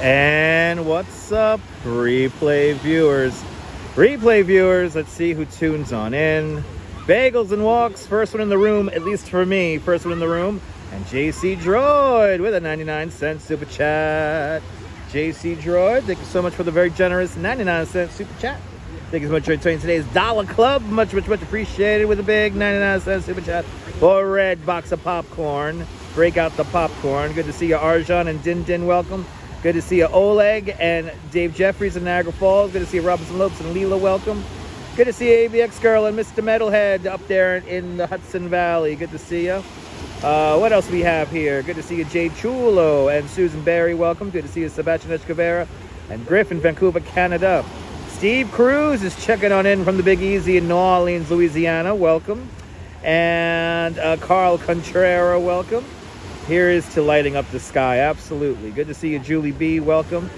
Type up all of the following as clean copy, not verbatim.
And what's up, replay viewers? Replay viewers, let's see who tunes on in. Bagels and Walks, first one in the room, at least for me, first one in the room. And JC Droid with a 99-cent super chat. JC Droid, thank you so much for the very generous 99-cent super chat. Thank you so much for joining today's Dollar Club. Much appreciated with a big 99-cent super chat. For a red box of popcorn. Break out the popcorn. Good to see you, Arjan and Din Din, welcome. Good to see you, Oleg and Dave Jeffries in Niagara Falls. Good to see you, Robinson Lopes and Leela, welcome. Good to see you, ABX Girl and Mr. Metalhead up there in the Hudson Valley. Good to see you. What else we have here? Good to see you, Jay Chulo and Susan Berry, welcome. Good to see you, Sebastian Escavera and Griff in Vancouver, Canada. Steve Cruz is checking on in from the Big Easy in New Orleans, Louisiana, welcome. And Carl Contrera, welcome. Here is to lighting up the sky, absolutely. Good to see you, Julie B, welcome.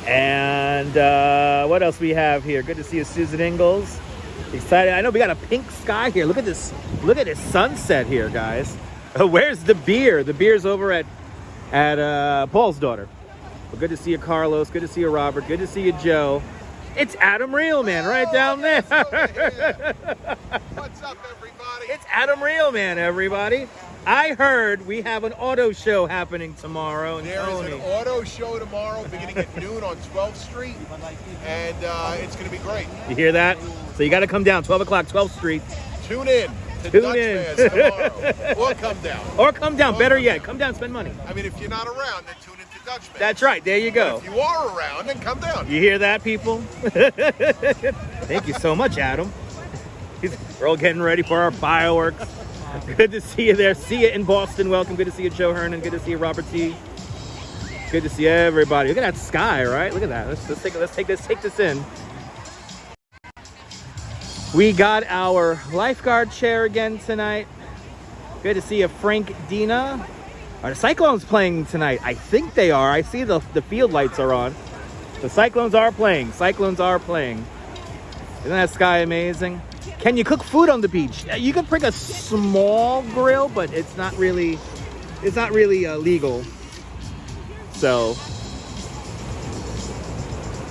And what else we have here? Good to see you, Susan Ingalls. Excited. I know we got a pink sky here. Look at this sunset here, guys. Where's the beer? The beer's over at Paul's daughter. Well, good to see you, Carlos. Good to see you, Robert. Good to see you, Joe. It's Adam Reelman right down there. What's up, everybody? It's Adam Reelman, everybody. I heard we have an auto show happening tomorrow. There is an auto show tomorrow beginning at noon on 12th Street, and it's going to be great. You hear that? So you got to come down, 12 o'clock, 12th Street. Tune in to Dutchman's tomorrow. Or come down. Or come down, better yet. Come down, spend money. I mean, if you're not around, then tune in to Dutchman's. That's right, there you go. But if you are around, then come down. You hear that, people? Thank you so much, Adam. We're all getting ready for our fireworks. Good to see you there. See you in Boston. Welcome. Good to see you, Joe Hernan. Good to see you, Robert T. Good to see everybody. Look at that sky, right? Look at that. Let's take this in. We got our lifeguard chair again tonight. Good to see you, Frank Dina. Are the Cyclones playing tonight? I think they are. I see the field lights are on. The Cyclones are playing. Isn't that sky amazing? Can you cook food on the beach? You can bring a small grill, but it's not really legal. So,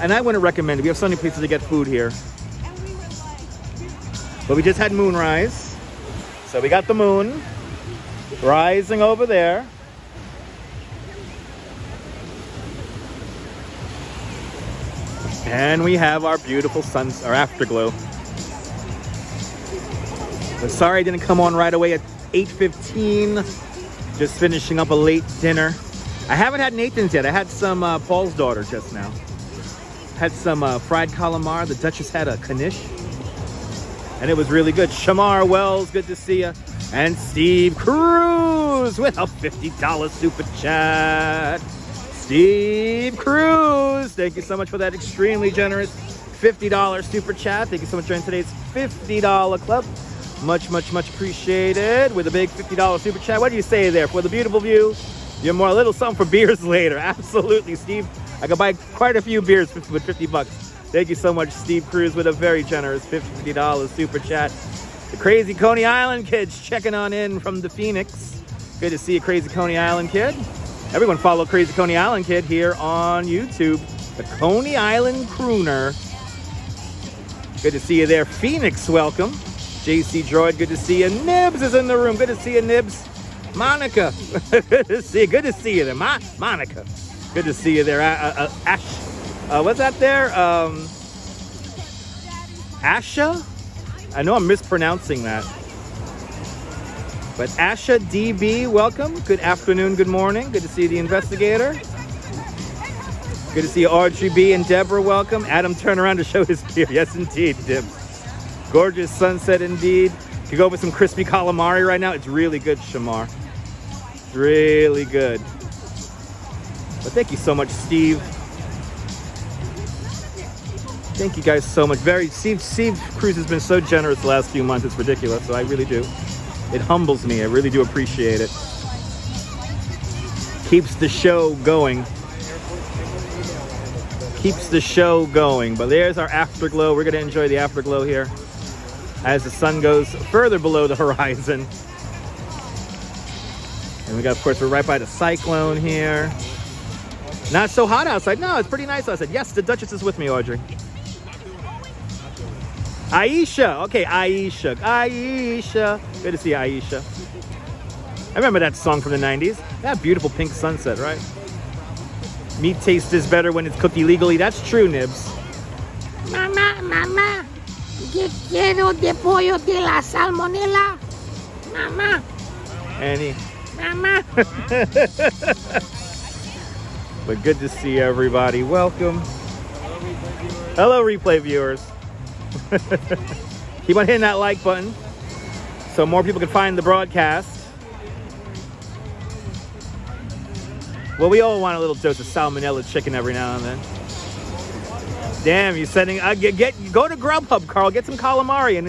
and I wouldn't recommend it. We have so many places to get food here. But we just had moonrise. So we got the moon rising over there. And we have our beautiful our afterglow. But sorry I didn't come on right away at 8:15. Just finishing up a late dinner. I haven't had Nathan's yet. I had some Paul's daughter just now. Had some fried calamari. The Duchess had a knish. And it was really good. Shamar Wells, good to see you. And Steve Cruz with a $50 super chat. Steve Cruz, thank you so much for that extremely generous $50 super chat. Thank you so much for joining today's $50 club. Much appreciated with a big $50 super chat. What do you say there? For the beautiful view, you're more a little something for beers later. Absolutely, Steve. I could buy quite a few beers with $50. Thank you so much, Steve Cruz, with a very generous $50 super chat. The Crazy Coney Island kids checking on in from the Phoenix. Good to see you, Crazy Coney Island kid. Everyone follow Crazy Coney Island kid here on YouTube. The Coney Island Crooner. Good to see you there, Phoenix. Welcome. JC Droid, good to see you. Nibs is in the room. Good to see you, Nibs. Monica, good to see you. Good to see you there, Monica. Good to see you there. Ash, what's that there? Asha? I know I'm mispronouncing that. But Asha DB, welcome. Good afternoon, good morning. Good to see the investigator. Good to see you, Audrey B and Deborah, welcome. Adam, turn around to show his beer. Yes, indeed, Dibs. Gorgeous sunset indeed. You go with some crispy calamari right now. It's really good, Shamar. Really good. But thank you so much, Steve. Thank you guys so much. Steve Cruz has been so generous the last few months. It's ridiculous. So I really do. It humbles me. I really do appreciate it. Keeps the show going. Keeps the show going. But there's our afterglow. We're going to enjoy the afterglow here as the sun goes further below the horizon. And we got, of course, we're right by the cyclone here. Not so hot outside. No, it's pretty nice outside. Yes, the Duchess is with me, Audrey. Aisha. Okay, Aisha. Aisha. Good to see you, Aisha. I remember that song from the 90s. That beautiful pink sunset, right? Meat taste is better when it's cooked illegally. That's true, Nibs. Mamá, ¿qué quiero de pollo de la salmonella? Mamá. Annie. Mamá. But good to see everybody. Welcome. Hello, replay viewers. Keep on hitting that like button so more people can find the broadcast. Well, we all want a little dose of salmonella chicken every now and then. Damn, you sending? Go to Grubhub, Carl. Get some calamari, and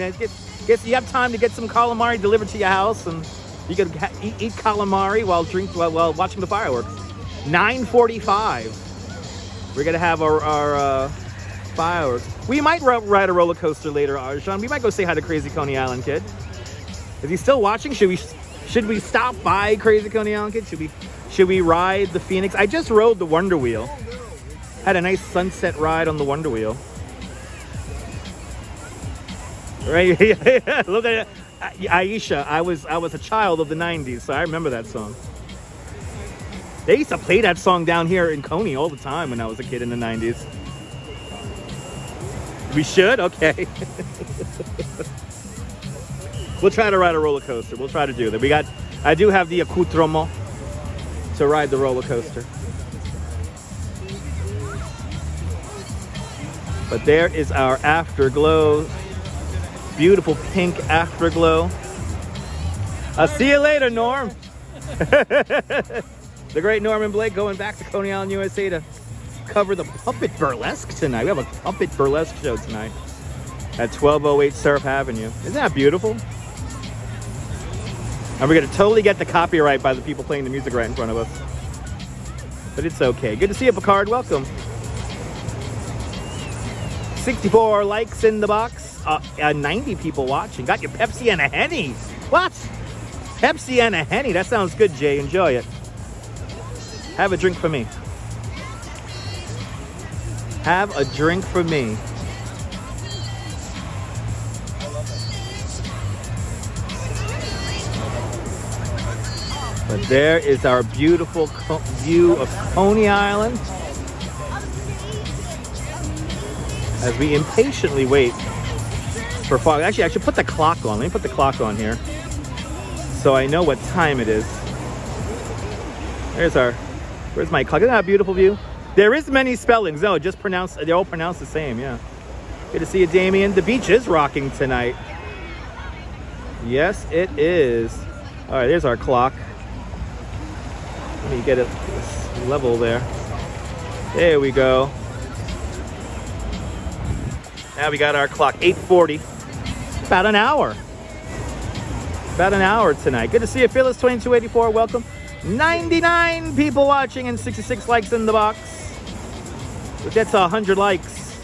you have time to get some calamari delivered to your house, and you can eat calamari while watching the fireworks. 9:45. We're gonna have our fireworks. We might ride a roller coaster later, Arjan. We might go say hi to Crazy Coney Island Kid. Is he still watching? Should we stop by Crazy Coney Island Kid? Should we ride the Phoenix? I just rode the Wonder Wheel. Had a nice sunset ride on the Wonder Wheel. Right? Look at Aisha. I was a child of the 90s, so I remember that song. They used to play that song down here in Coney all the time when I was a kid in the 90s. We should? Okay. We'll try to ride a roller coaster. We'll try to do that. I do have the accoutrement to ride the roller coaster. But there is our afterglow. Beautiful pink afterglow. I'll see you later, Norm. The great Norman Blake going back to Coney Island, USA to cover the Puppet Burlesque tonight. We have a Puppet Burlesque show tonight at 1208 Surf Avenue. Isn't that beautiful? And we're going to totally get the copyright by the people playing the music right in front of us. But it's okay. Good to see you, Picard. Welcome. 64 likes in the box. 90 people watching. Got your Pepsi and a Henny. What? Pepsi and a Henny. That sounds good, Jay. Enjoy it. Have a drink for me. Have a drink for me. But there is our beautiful view of Coney Island as we impatiently wait for fog. Actually, I should put the clock on. Let me put the clock on here so I know what time it is. Where's my clock? Isn't that a beautiful view? There is many spellings. No, they're all pronounced the same, yeah. Good to see you, Damien. The beach is rocking tonight. Yes, it is. All right, there's our clock. Let me get it level there. There we go. Now we got our clock, 8:40. About an hour. About an hour tonight. Good to see you, Phyllis 2284. Welcome. 99 people watching and 66 likes in the box. We'll get to 100 likes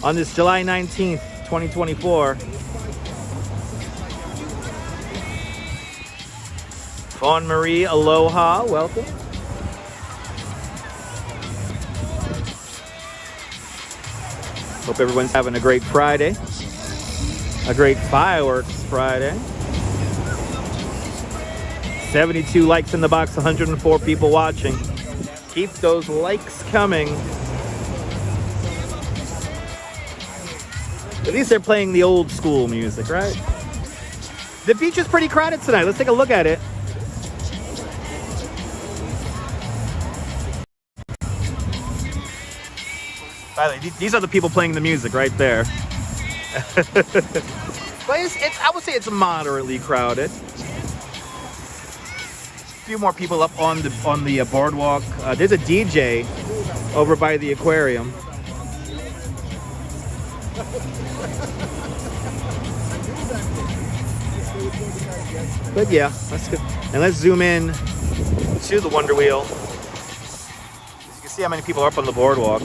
on this July 19th, 2024. Fawn Marie, aloha, welcome. Hope everyone's having a great Friday. A great fireworks Friday. 72 likes in the box, 104 people watching. Keep those likes coming. At least they're playing the old school music, right? The beach is pretty crowded tonight. Let's take a look at it. By the way, these are the people playing the music right there. But I would say it's moderately crowded. A few more people up on the boardwalk. There's a DJ over by the aquarium. But yeah, that's good. And let's zoom in to the Wonder Wheel. As you can see how many people are up on the boardwalk.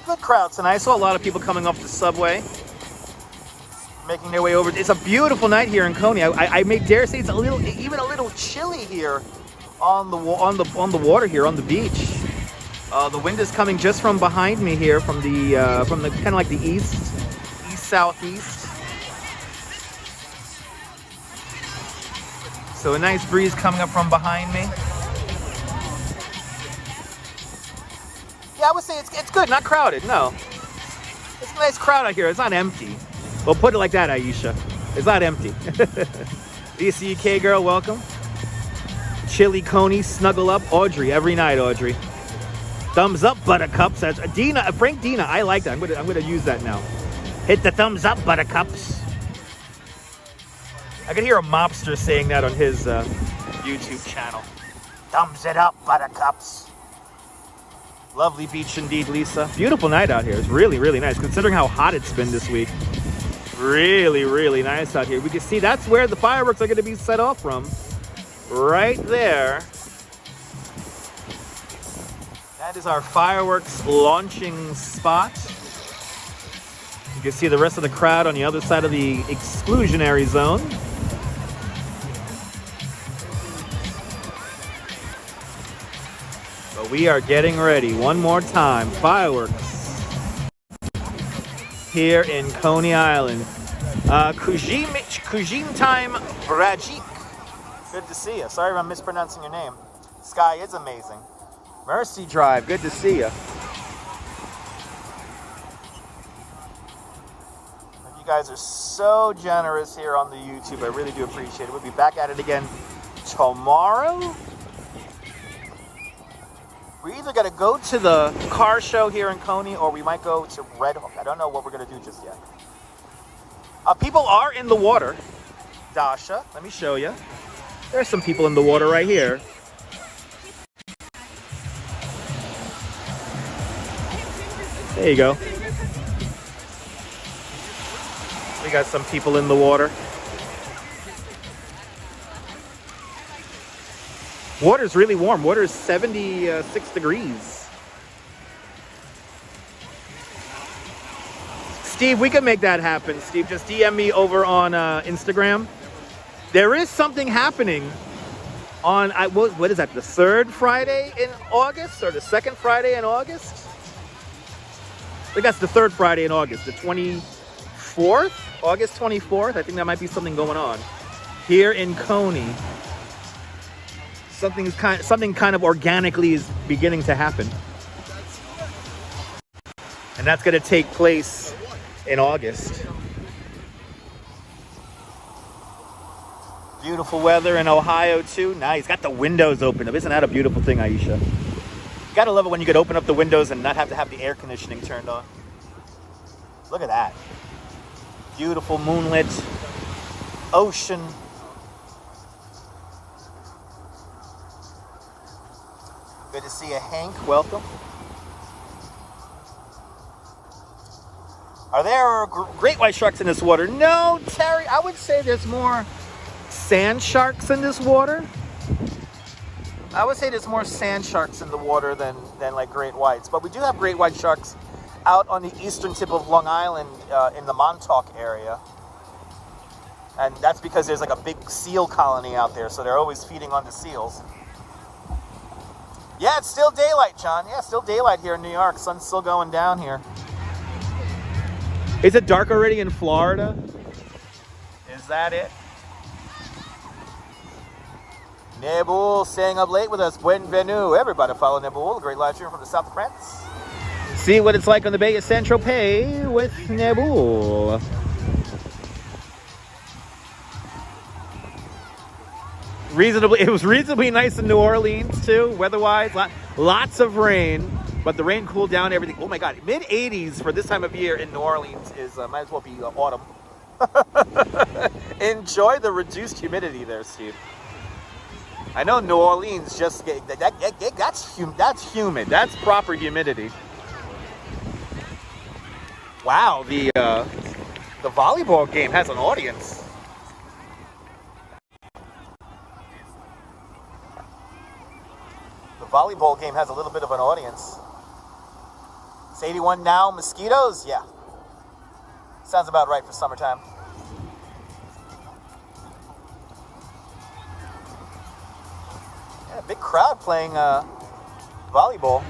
Good crowd tonight. I saw a lot of people coming off the subway, making their way over. It's a beautiful night here in Coney. I may dare say it's a little, even a little chilly here on the water here on the beach. The wind is coming just from behind me here, from the kind of like the east southeast. So a nice breeze coming up from behind me. Yeah, I would say it's good, not crowded. No, it's a nice crowd out here. It's not empty. Well, put it like that, Aisha. It's not empty. DCK girl, welcome. Chili Coney, snuggle up. Audrey, every night, Audrey. Thumbs up, buttercups. That's Dina, Frank Dina. I like that. I'm gonna use that now. Hit the thumbs up, buttercups. I could hear a mobster saying that on his YouTube channel. Thumbs it up, buttercups. Lovely beach indeed, Lisa. Beautiful night out here. It's really, really nice, considering how hot it's been this week. Really, really nice out here. We can see that's where the fireworks are going to be set off from. Right there. That is our fireworks launching spot. You can see the rest of the crowd on the other side of the exclusionary zone. But we are getting ready one more time. Fireworks here in Coney Island. Kujin time, Brajik. Good to see you. Sorry if I'm mispronouncing your name. Sky is amazing. Mercy Drive, good to see you. You guys are so generous here on the YouTube. I really do appreciate it. We'll be back at it again tomorrow. We're either going to go to the car show here in Coney or we might go to Red Hook. I don't know what we're going to do just yet. People are in the water. Dasha, let me show you. There's some people in the water right here. There you go. We got some people in the water. Water's really warm. Water is 76 degrees. Steve, we can make that happen. Steve, just DM me over on Instagram. There is something happening on, what is that, the third Friday in August or the second Friday in August? I think that's the third Friday in August, the 24th, August 24th. I think that might be something going on here in Coney. Something kind of organically is beginning to happen. And that's going to take place in August. Beautiful weather in Ohio too. Nice. Got the windows open up. Isn't that a beautiful thing, Aisha? You gotta love it when you could open up the windows and not have to have the air conditioning turned on. Look at that. Beautiful moonlit ocean. Good to see you, Hank. Welcome. Are there great white sharks in this water? No, Terry. I would say there's more sand sharks in this water. I would say there's more sand sharks in the water than like great whites. But we do have great white sharks out on the eastern tip of Long Island in the Montauk area. And that's because there's like a big seal colony out there. So they're always feeding on the seals. Yeah, it's still daylight, John. Yeah, still daylight here in New York. Sun's still going down here. Is it dark already in Florida? Is that it? Nebul staying up late with us. Bienvenue. Everybody follow Nebul, a great live stream from the south of France. See what it's like on the Bay of Saint-Tropez with Nebul. It was reasonably nice in New Orleans too, weather-wise. Lots of rain, but the rain cooled down everything. Oh my God, mid-80s for this time of year in New Orleans is might as well be autumn. Enjoy the reduced humidity there, Steve. I know New Orleans just that's humid. That's proper humidity. Wow, the volleyball game has an audience. The volleyball game has a little bit of an audience. It's 81 now. Mosquitoes? Yeah. Sounds about right for summertime. Yeah, big crowd playing volleyball.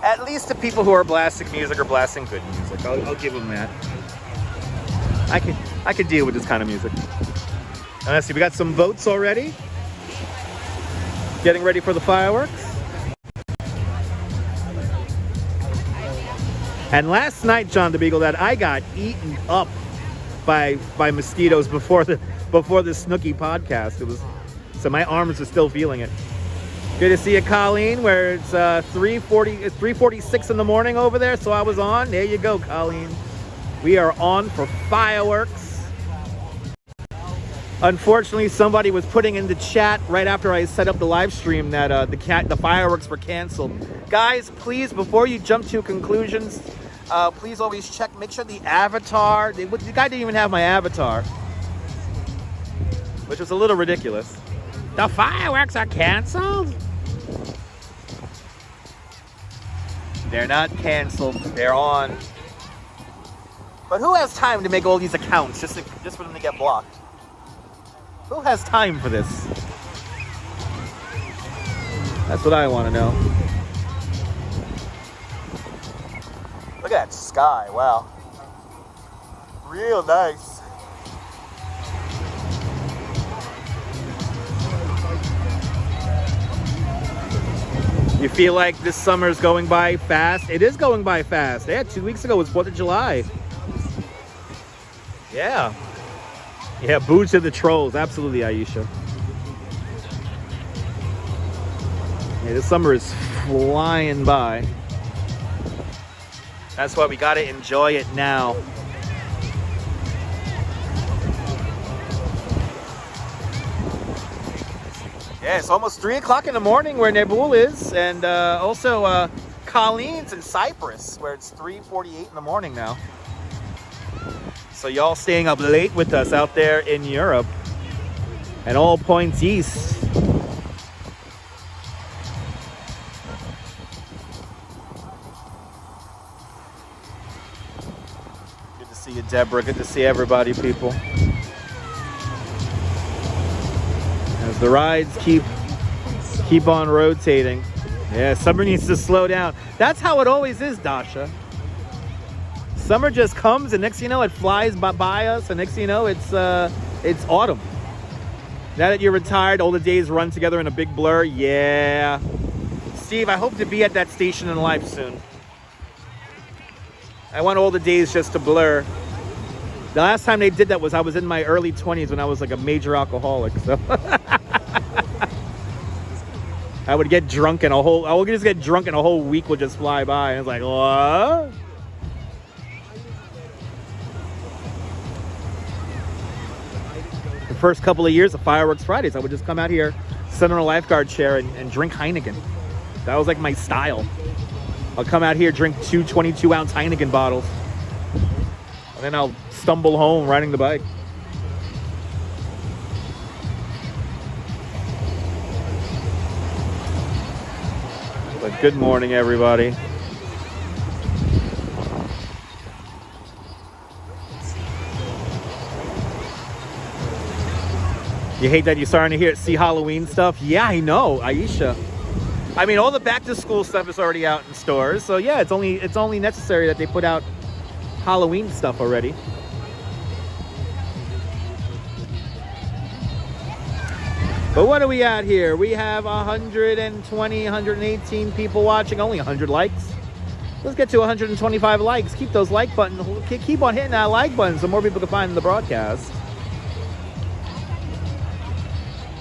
At least the people who are blasting music are blasting good music. I'll give them that. I could deal with this kind of music. And let's see, we got some votes already. Getting ready for the fireworks. And last night, John the Beagle, that I got eaten up by mosquitoes before the Snooki podcast. It was, so my arms are still feeling it. Good to see you, Colleen, where it's 3:46 in the morning over there, so I was on. There you go, Colleen. We are on for fireworks. Unfortunately, somebody was putting in the chat right after I set up the live stream that the fireworks were canceled. Guys, please, before you jump to conclusions, please always check, make sure the avatar, the guy didn't even have my avatar, which was a little ridiculous. The fireworks are canceled? They're not canceled. They're on. But who has time to make all these accounts just for them to get blocked? Who has time for this? That's what I want to know. Look at that sky. Wow. Real nice. You feel like this summer is going by fast? It is going by fast. Yeah, 2 weeks ago was 4th of July. Yeah. Yeah, boo to the trolls. Absolutely, Aisha. Yeah, this summer is flying by. That's why we gotta enjoy it now. Yeah, it's almost 3 o'clock in the morning where Nabul is, and also Colleen's in Cyprus, where it's 3:48 in the morning now. So y'all staying up late with us out there in Europe and all points east. Good to see you, Deborah. Good to see everybody, people. As the rides keep on rotating. Yeah, summer needs to slow down. That's how it always is, Dasha. Summer just comes, and next thing you know, it flies by us, and next thing you know, it's autumn. Now that you're retired, all the days run together in a big blur. Yeah. Steve, I hope to be at that station in life soon. I want all the days just to blur. The last time they did that was I was in my early 20s when I was like a major alcoholic. So I would get drunk and I would just get drunk and a whole week would just fly by. And it's like, what? The first couple of years of Fireworks Fridays, I would just come out here, sit on a lifeguard chair and drink Heineken. That was like my style. I'll come out here, drink 2 22-ounce Heineken bottles. And then I'll stumble home riding the bike. But good morning, everybody. You hate that you're starting to see Halloween stuff? Yeah, I know, Aisha. I mean, all the back to school stuff is already out in stores. So yeah, it's only necessary that they put out Halloween stuff already. But what are we at here? We have 120, 118 people watching, only 100 likes. Let's get to 125 likes. Keep those like buttons, keep on hitting that like button so more people can find the broadcast.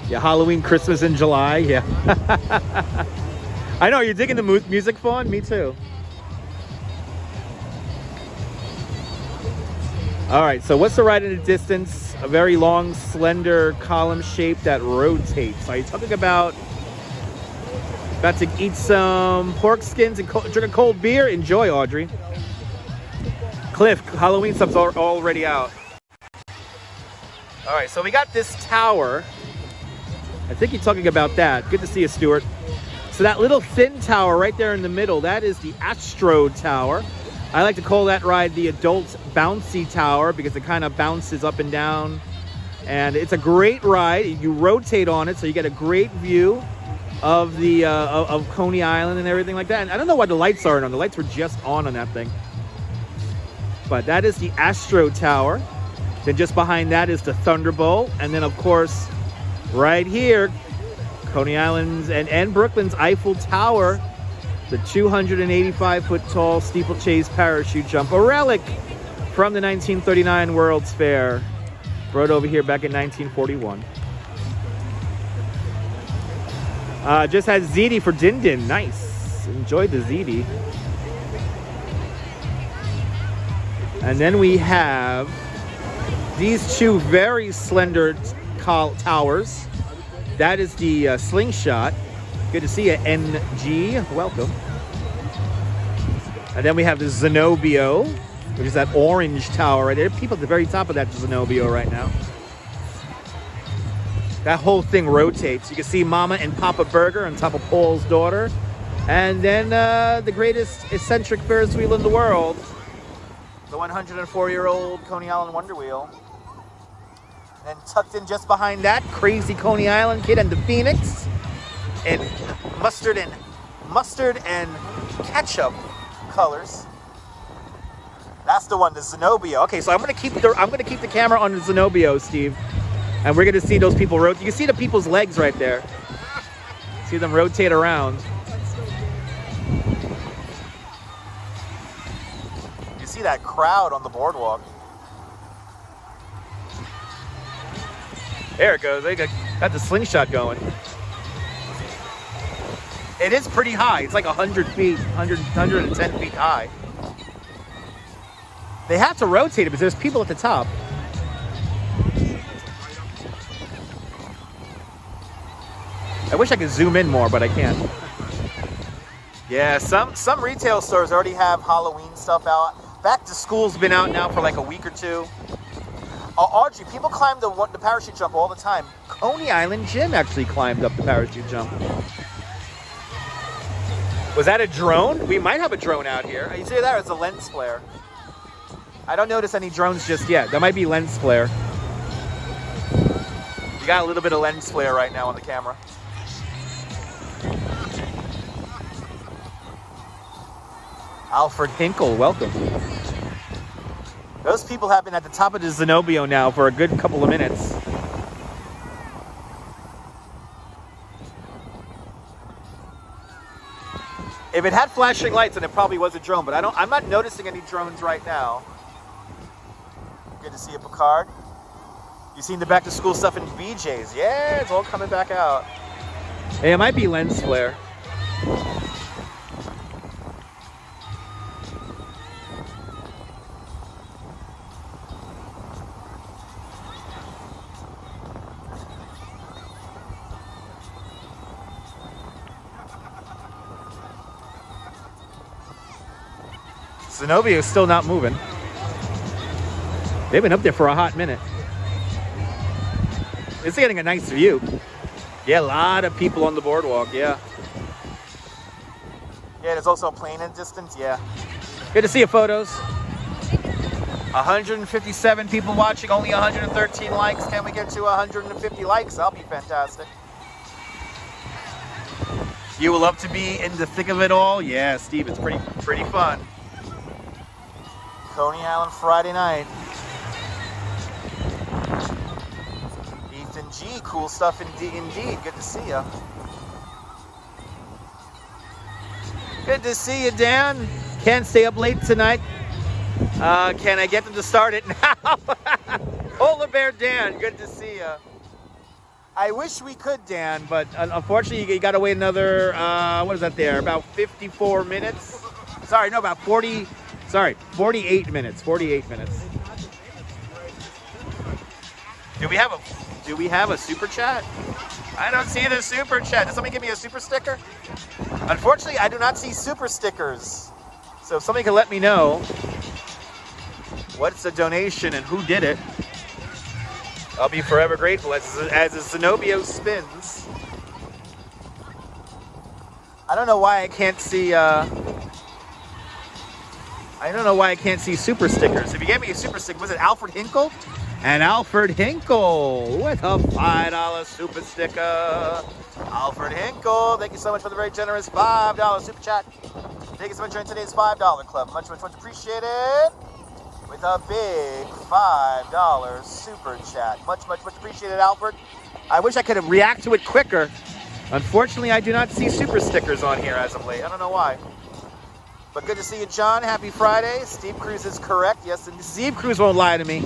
Yeah, Halloween, Christmas in July, yeah. I know, you're digging the music, Fawn? Me too. All right, so what's the ride in the distance? A very long, slender column shape that rotates. Are you talking about to eat some pork skins and drink a cold beer? Enjoy, Audrey. Cliff, Halloween stuff's already out. All right, so we got this tower. I think you're talking about that. Good to see you, Stuart. So that little thin tower right there in the middle, that is the Astro Tower. I like to call that ride the adult bouncy tower because it kind of bounces up and down. And it's a great ride. You rotate on it, so you get a great view of the of Coney Island and everything like that. And I don't know why the lights aren't on. The lights were just on that thing. But that is the Astro Tower. Then just behind that is the Thunderbolt. And then, of course, right here, Coney Island's and Brooklyn's Eiffel Tower. The 285-foot tall steeplechase parachute jump, a relic from the 1939 World's Fair, brought over here back in 1941. Just had ziti for Din Din. Nice. Enjoyed the ziti. And then we have these two very slender towers. That is the Slingshot. Good to see you, NG. Welcome. And then we have the Zenobio, which is that orange tower right there. People at the very top of that Zenobio right now. That whole thing rotates. You can see Mama and Papa Burger on top of Paul's daughter. And then the greatest eccentric Ferris wheel in the world, the 104-year-old Coney Island Wonder Wheel. And then tucked in just behind that, crazy Coney Island kid and the Phoenix. In mustard and ketchup colors. That's the one, the Zenobio. Okay, so I'm gonna keep the camera on the Zenobio, Steve, and we're gonna see those people rotate. You can see the people's legs right there. See them rotate around. You see that crowd on the boardwalk. There it goes. They got the Slingshot going. It is pretty high. It's like 100 feet, 110 feet high. They have to rotate it because there's people at the top. I wish I could zoom in more, but I can't. Yeah, some retail stores already have Halloween stuff out. Back to School's been out now for like a week or two. Audrey, people climb the parachute jump all the time. Coney Island Jim actually climbed up the parachute jump. Was that a drone? We might have a drone out here. You see that? It's a lens flare. I don't notice any drones just yet. That might be lens flare. You got a little bit of lens flare right now on the camera. Alfred Hinkle, welcome. Those people have been at the top of the Zenobio now for a good couple of minutes. If it had flashing lights, then it probably was a drone, but I'm not noticing any drones right now. Good to see you, Picard. You seen the back to school stuff in BJ's? Yeah, it's all coming back out. Hey, it might be lens flare. Zenobio is still not moving. They've been up there for a hot minute. It's getting a nice view. Yeah, a lot of people on the boardwalk, yeah. Yeah, there's also a plane in distance, yeah. Good to see your photos. 157 people watching, only 113 likes. Can we get to 150 likes? That'll be fantastic. You will love to be in the thick of it all? Yeah, Steve, it's pretty fun. Coney Island Friday night. Ethan G, cool stuff indeed. Good to see ya. Good to see you, Dan. Can't stay up late tonight. Can I get them to start it now? Polar Bear Dan, good to see ya. I wish we could, Dan, but unfortunately you gotta wait another, what is that there? About 54 minutes? Sorry, no, about 40. Sorry, 48 minutes. 48 minutes. Do we have a super chat? I don't see the super chat. Does somebody give me a super sticker? Unfortunately, I do not see super stickers. So if somebody can let me know. What's the donation and who did it? I'll be forever grateful as the Zenobio spins. I don't know why I can't see super stickers. If you gave me a super sticker, was it Alfred Hinkle? And Alfred Hinkle with a $5 super sticker. Alfred Hinkle, thank you so much for the very generous $5 super chat. Thank you so much for joining today's $5 club. Much appreciated. With a big $5 super chat. Much appreciated, Alfred. I wish I could react to it quicker. Unfortunately, I do not see super stickers on here as of late. I don't know why. But good to see you, John. Happy Friday. Steve Cruz is correct. Yes, and Steve Cruz won't lie to me.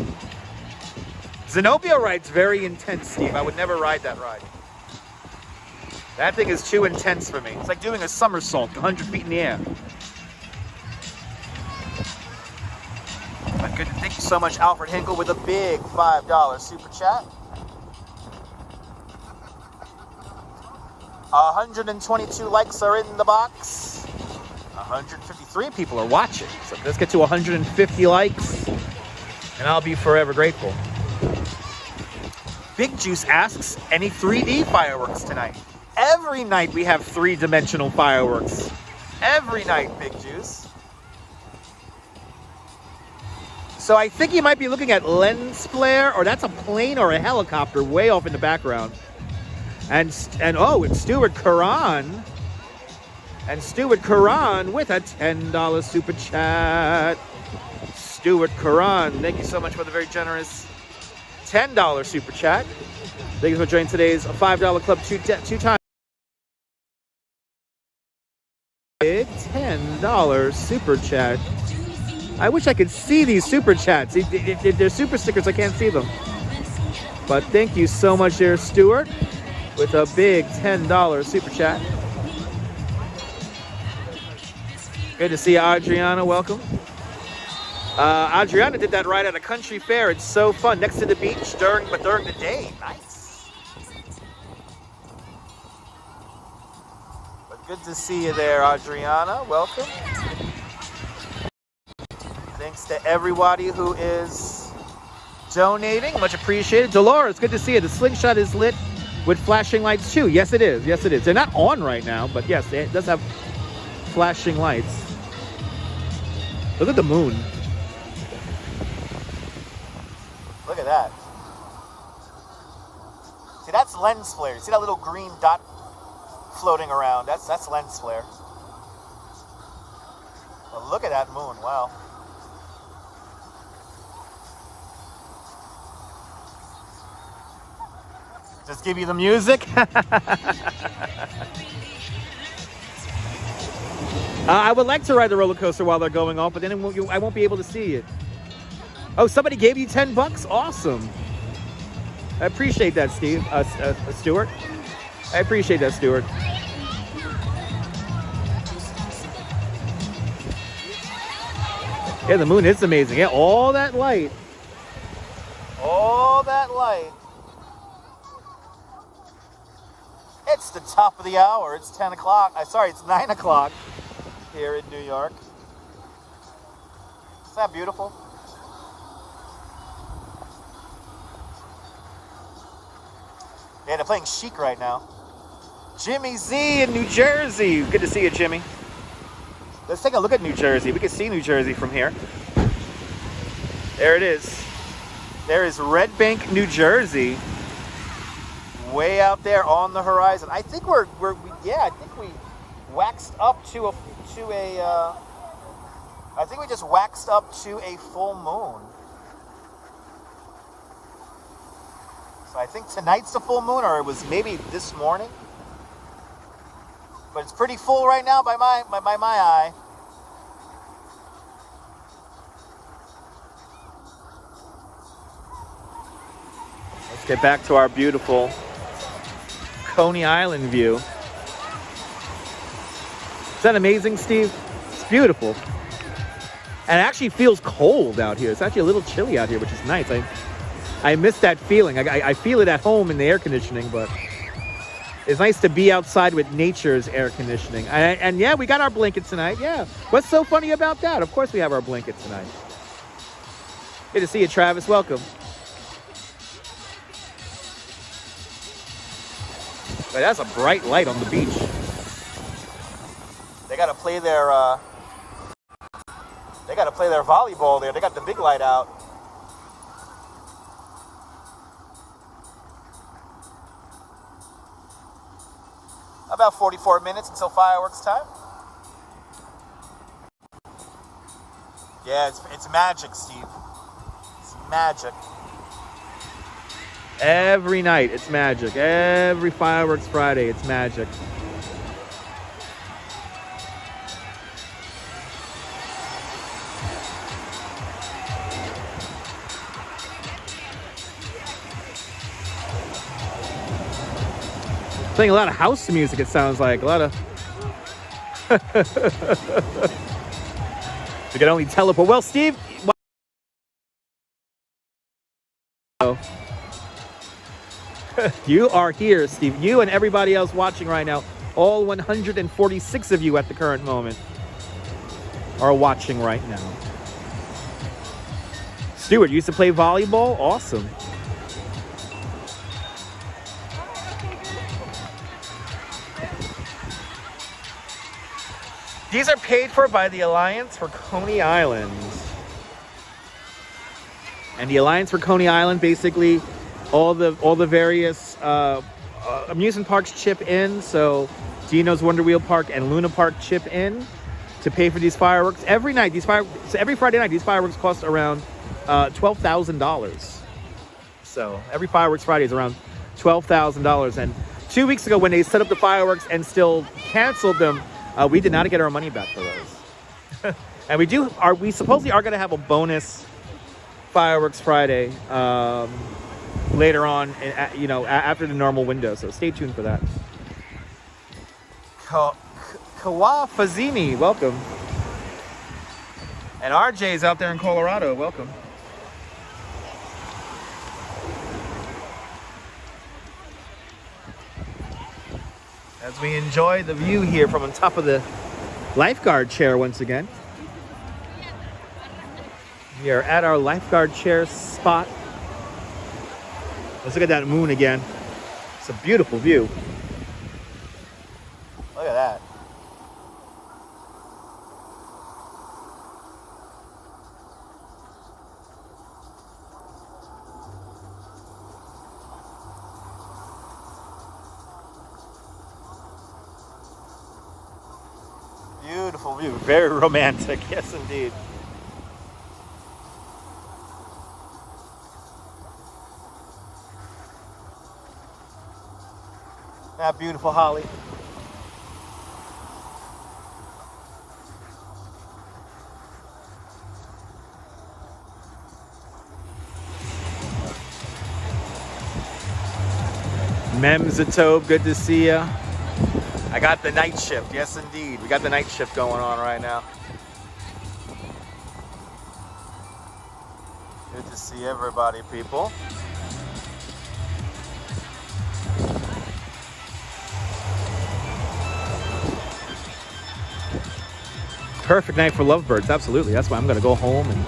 Zenobia ride's very intense, Steve. I would never ride that ride. That thing is too intense for me. It's like doing a somersault 100 feet in the air. But good. Thank you so much, Alfred Hinkle, with a big $5 super chat. 122 likes are in the box. 153 people are watching. So let's get to 150 likes, and I'll be forever grateful. Big Juice asks, any 3D fireworks tonight? Every night we have 3-dimensional fireworks. Every night, Big Juice. So I think you might be looking at lens flare, or that's a plane or a helicopter way off in the background. And oh, it's Stuart Karan. And Stuart Karan with a $10 super chat. Stuart Karan, thank you so much for the very generous $10 super chat. Thank you for joining today's $5 club two times. Big $10 super chat. I wish I could see these super chats. If they're super stickers, I can't see them. But thank you so much there, Stuart, with a big $10 super chat. Good to see you, Adriana. Welcome. Adriana did that ride at a country fair. It's so fun. Next to the beach during the day. Nice. But good to see you there, Adriana. Welcome. Thanks to everybody who is donating. Much appreciated. Dolores, good to see you. The slingshot is lit with flashing lights too. Yes, it is. Yes, it is. They're not on right now, but yes, it does have flashing lights. Look at the moon. Look at that. See, that's lens flare. See that little green dot floating around? That's lens flare. But look at that moon. Wow. Just give you the music. I would like to ride the roller coaster while they're going off, but then I won't be able to see it. Oh, somebody gave you $10? Awesome. I appreciate that, Steve. Stuart. I appreciate that, Stuart. Yeah, the moon is amazing. Yeah, all that light. All that light. It's the top of the hour. It's 10 o'clock. Sorry, it's 9 o'clock here in New York. Isn't that beautiful? Yeah, they're playing Chic right now. Jimmy Z in New Jersey. Good to see you, Jimmy. Let's take a look at New Jersey. We can see New Jersey from here. There it is. There is Red Bank, New Jersey. Way out there on the horizon. I think I think we waxed up to a I think we just waxed up to a full moon. So I think tonight's the full moon, or it was maybe this morning. But it's pretty full right now by my eye. Let's get back to our beautiful Coney Island view. Is that amazing, Steve? It's beautiful. And it actually feels cold out here. It's actually a little chilly out here, which is nice. I miss that feeling. I feel it at home in the air conditioning, but it's nice to be outside with nature's air conditioning. And yeah, we got our blanket tonight. Yeah. What's so funny about that? Of course we have our blanket tonight. Good to see you, Travis. Welcome. But that's a bright light on the beach. They gotta play their volleyball there. They got the big light out. About 44 minutes until fireworks time. Yeah, it's magic, Steve. It's magic. Every night, it's magic. Every Fireworks Friday, it's magic. Playing a lot of house music, it sounds like. A lot of... You can only teleport. Well, Steve... You are here, Steve. You and everybody else watching right now, all 146 of you at the current moment, are watching right now. Stuart, you used to play volleyball? Awesome. These are paid for by the Alliance for Coney Island. And the Alliance for Coney Island, basically, all the various amusement parks chip in. So Dino's Wonder Wheel Park and Luna Park chip in to pay for these fireworks. Every night, so every Friday night, these fireworks cost around $12,000. So every Fireworks Friday is around $12,000. And 2 weeks ago, when they set up the fireworks and still canceled them, we did not get our money back for those. And we supposedly are going to have a bonus Fireworks Friday later on, after the normal window. So stay tuned for that. Kawa Fazini, welcome. And RJ's out there in Colorado, welcome. As we enjoy the view here from on top of the lifeguard chair once again. We are at our lifeguard chair spot. Let's look at that moon again. It's a beautiful view. Look at that. Beautiful view. Very romantic. Yes, indeed. That beautiful holly. Memzatobe, good to see ya. I got the night shift. Yes, indeed. We got the night shift going on right now. Good to see everybody, people. Perfect night for lovebirds, absolutely. That's why I'm going to go home, and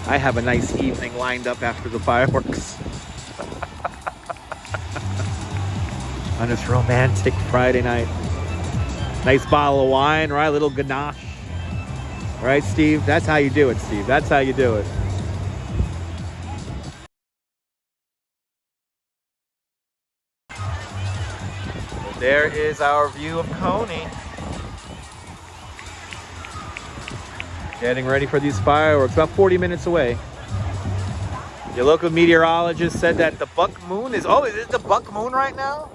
I have a nice evening lined up after the fireworks. On this romantic Friday night. Nice bottle of wine, right? A little ganache. Right, Steve? That's how you do it, Steve. That's how you do it. But there is our view of Coney. Getting ready for these fireworks. About 40 minutes away. Your local meteorologist said that the buck moon is... Oh, is it the buck moon right now?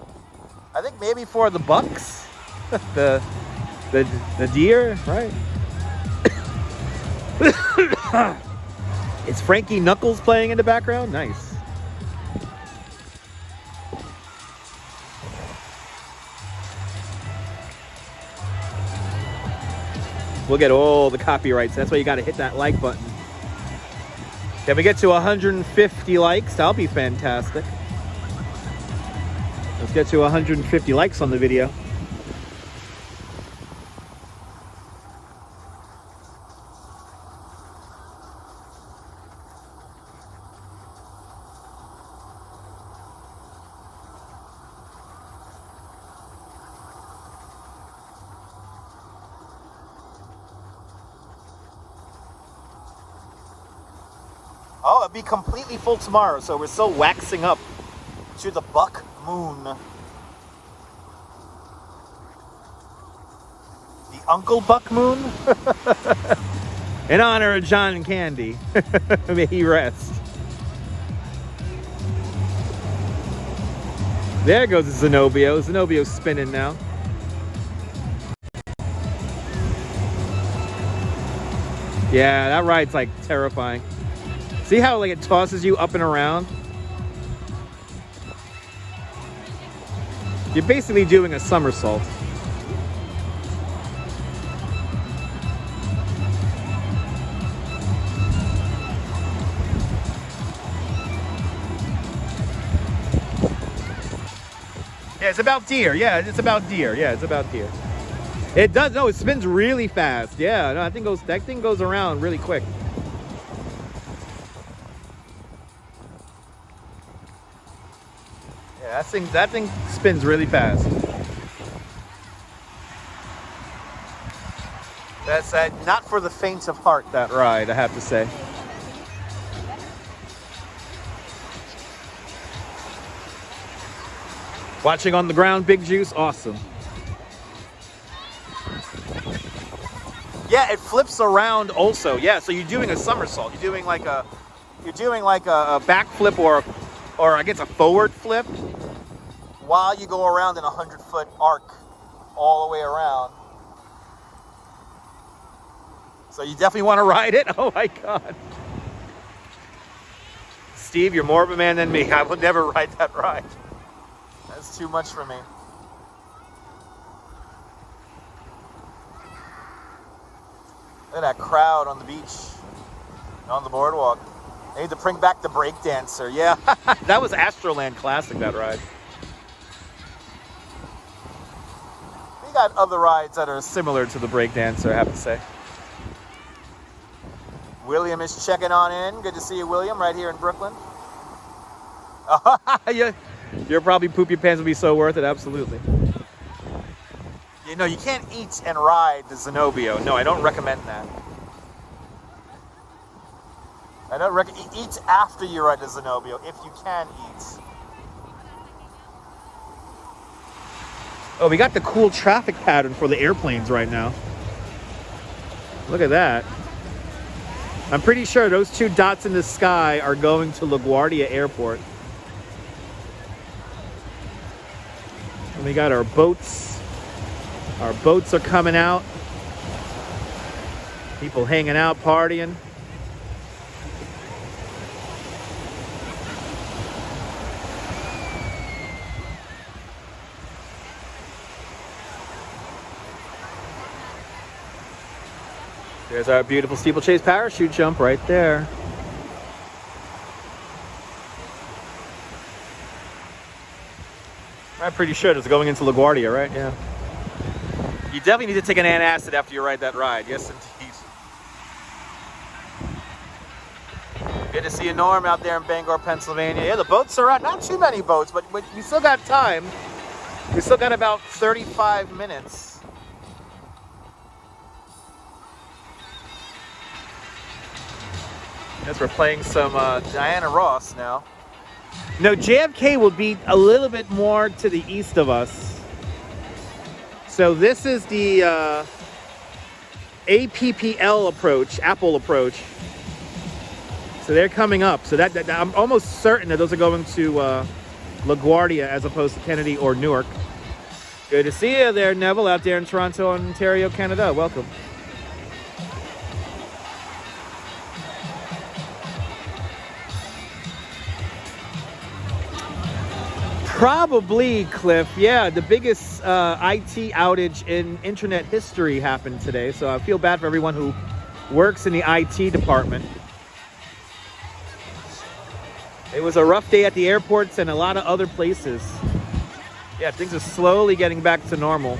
I think maybe for the bucks, the deer, right? Is Frankie Knuckles playing in the background? Nice. We'll get all the copyrights. That's why you got to hit that like button. Can we get to 150 likes? That'll be fantastic. Let's get to 150 likes on the video. Oh, it'll be completely full tomorrow, so we're still waxing up to the buck moon. The Uncle Buck Moon? In honor of John Candy. May he rest. There goes the Zenobio. Zenobio's spinning now. Yeah, that ride's like terrifying. See how like it tosses you up and around? You're basically doing a somersault. Yeah, it's about deer. Yeah, it's about deer. Yeah, it's about deer. It does. No, it spins really fast. Yeah, no, that thing goes around really quick. Yeah, that thing spins really fast. That's not for the faint of heart, that ride, I have to say. Watching on the ground, Big Juice, awesome. Yeah, it flips around also. Yeah, so you're doing a somersault. You're doing like a backflip or I guess a forward flip while you go around in a 100-foot arc all the way around. So you definitely want to ride it. Oh my God. Steve, you're more of a man than me. I would never ride that ride. That's too much for me. Look at that crowd on the beach, on the boardwalk. They need to bring back the breakdancer. Yeah, that was Astroland Classic, that ride. We got other rides that are similar to the breakdancer, I have to say. William is checking on in. Good to see you, William, right here in Brooklyn. You're probably poop your pants would be so worth it, absolutely. You know, you can't eat and ride the Zenobio. No, I don't recommend that. I don't recommend eat after you ride the Zenobio, if you can eat. Oh, we got the cool traffic pattern for the airplanes right now. Look at that. I'm pretty sure those two dots in the sky are going to LaGuardia Airport. And we got our boats. Our boats are coming out. People hanging out, partying. There's our beautiful steeplechase parachute jump right there. I'm pretty sure it's going into LaGuardia, right? Yeah. You definitely need to take an antacid after you ride that ride. Yes, indeed. Good to see you, Norm, out there in Bangor, Pennsylvania. Yeah, the boats are out. Not too many boats, but we still got time. We still got about 35 minutes. As we're playing some Diana Ross now. No, JFK will be a little bit more to the east of us. So this is the APPL approach, Apple approach. So they're coming up. So that I'm almost certain that those are going to LaGuardia as opposed to Kennedy or Newark. Good to see you there, Neville, out there in Toronto, Ontario, Canada. Welcome. Probably, Cliff. Yeah, the biggest IT outage in internet history happened today. So I feel bad for everyone who works in the IT department. It was a rough day at the airports and a lot of other places. Yeah, things are slowly getting back to normal.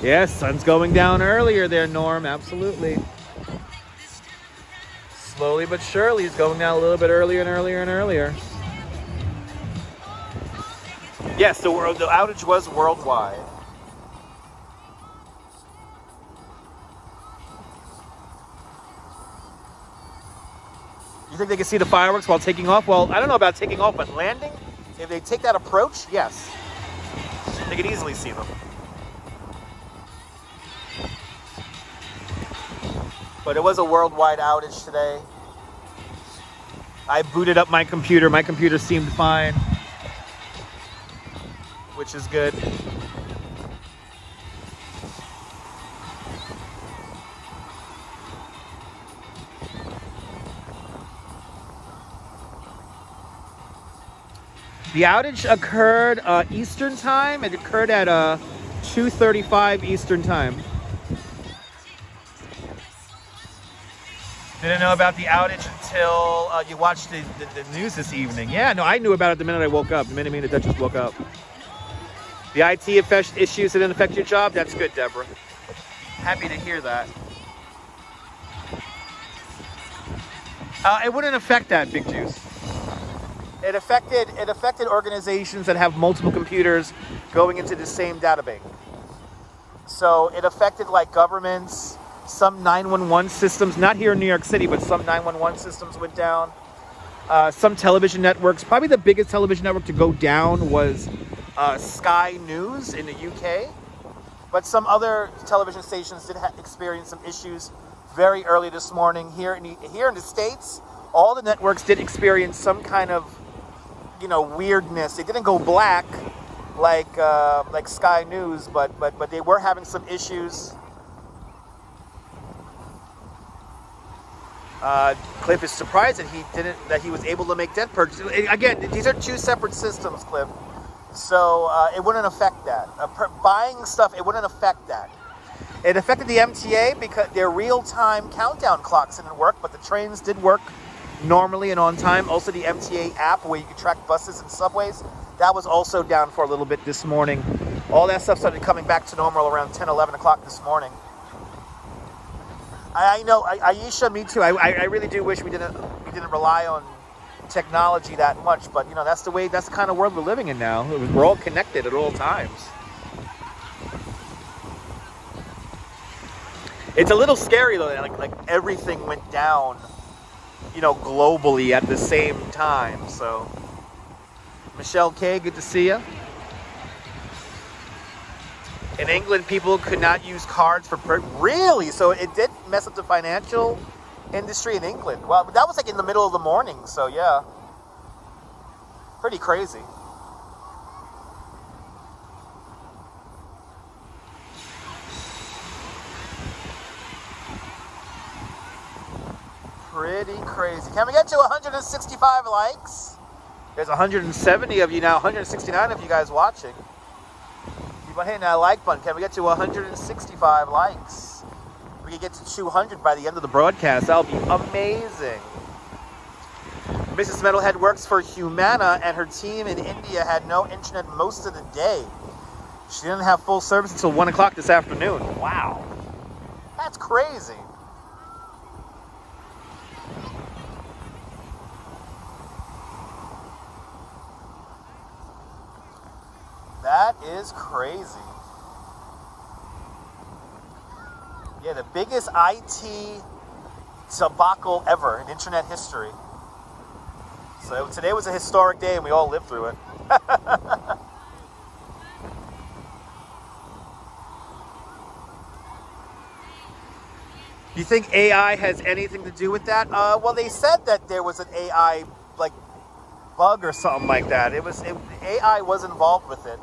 Yes, sun's going down earlier there, Norm. Absolutely. Slowly but surely, it's going down a little bit earlier and earlier and earlier. Yes, the outage was worldwide. You think they can see the fireworks while taking off? Well, I don't know about taking off, but landing, if they take that approach, yes. They can easily see them. But it was a worldwide outage today. I booted up my computer. My computer seemed fine, which is good. The outage occurred Eastern time. It occurred at 2:35 Eastern time. Didn't know about the outage until you watched the news this evening. Yeah, no, I knew about it the minute I woke up. The minute me and the Duchess woke up. The IT issues that didn't affect your job? That's good, Deborah. Happy to hear that. It wouldn't affect that, Big Juice. It affected organizations that have multiple computers going into the same database. So it affected like governments, some 911 systems, not here in New York City, but some 911 systems went down. Some television networks, probably the biggest television network to go down was Sky News in the UK. But some other television stations did experience some issues very early this morning. Here in the States, all the networks did experience some kind of weirdness. They didn't go black like Sky News, but they were having some issues. Cliff is surprised that he was able to make debt purchases. Again, these are two separate systems, Cliff. So it wouldn't affect that. Buying stuff, it wouldn't affect that. It affected the MTA because their real-time countdown clocks didn't work, but the trains did work normally and on time. Also, the MTA app where you can track buses and subways, that was also down for a little bit this morning. All that stuff started coming back to normal around 10, 11 o'clock this morning. I know, Aisha, me too. I really do wish we didn't rely on technology that much, but that's the kind of world we're living in now. We're all connected at all times. It's a little scary though, that like everything went down, globally at the same time. So, Michelle K, good to see you. In England, people could not use cards for really? So it did mess up the financial industry in England. Well, that was like in the middle of the morning, so yeah. Pretty crazy. Pretty crazy. Can we get to 165 likes? There's 170 of you now, 169 of you guys watching. Keep on hitting that like button. Can we get to 165 likes? We can get to 200 by the end of the broadcast. That'll be amazing. Mrs. Metalhead works for Humana, and her team in India had no internet most of the day. She didn't have full service until 1 o'clock this afternoon. Wow. That's crazy. That is crazy. Yeah, the biggest IT debacle ever in internet history. So today was a historic day and we all lived through it. You think AI has anything to do with that? Well, they said that there was an AI bug or something like that. AI was involved with it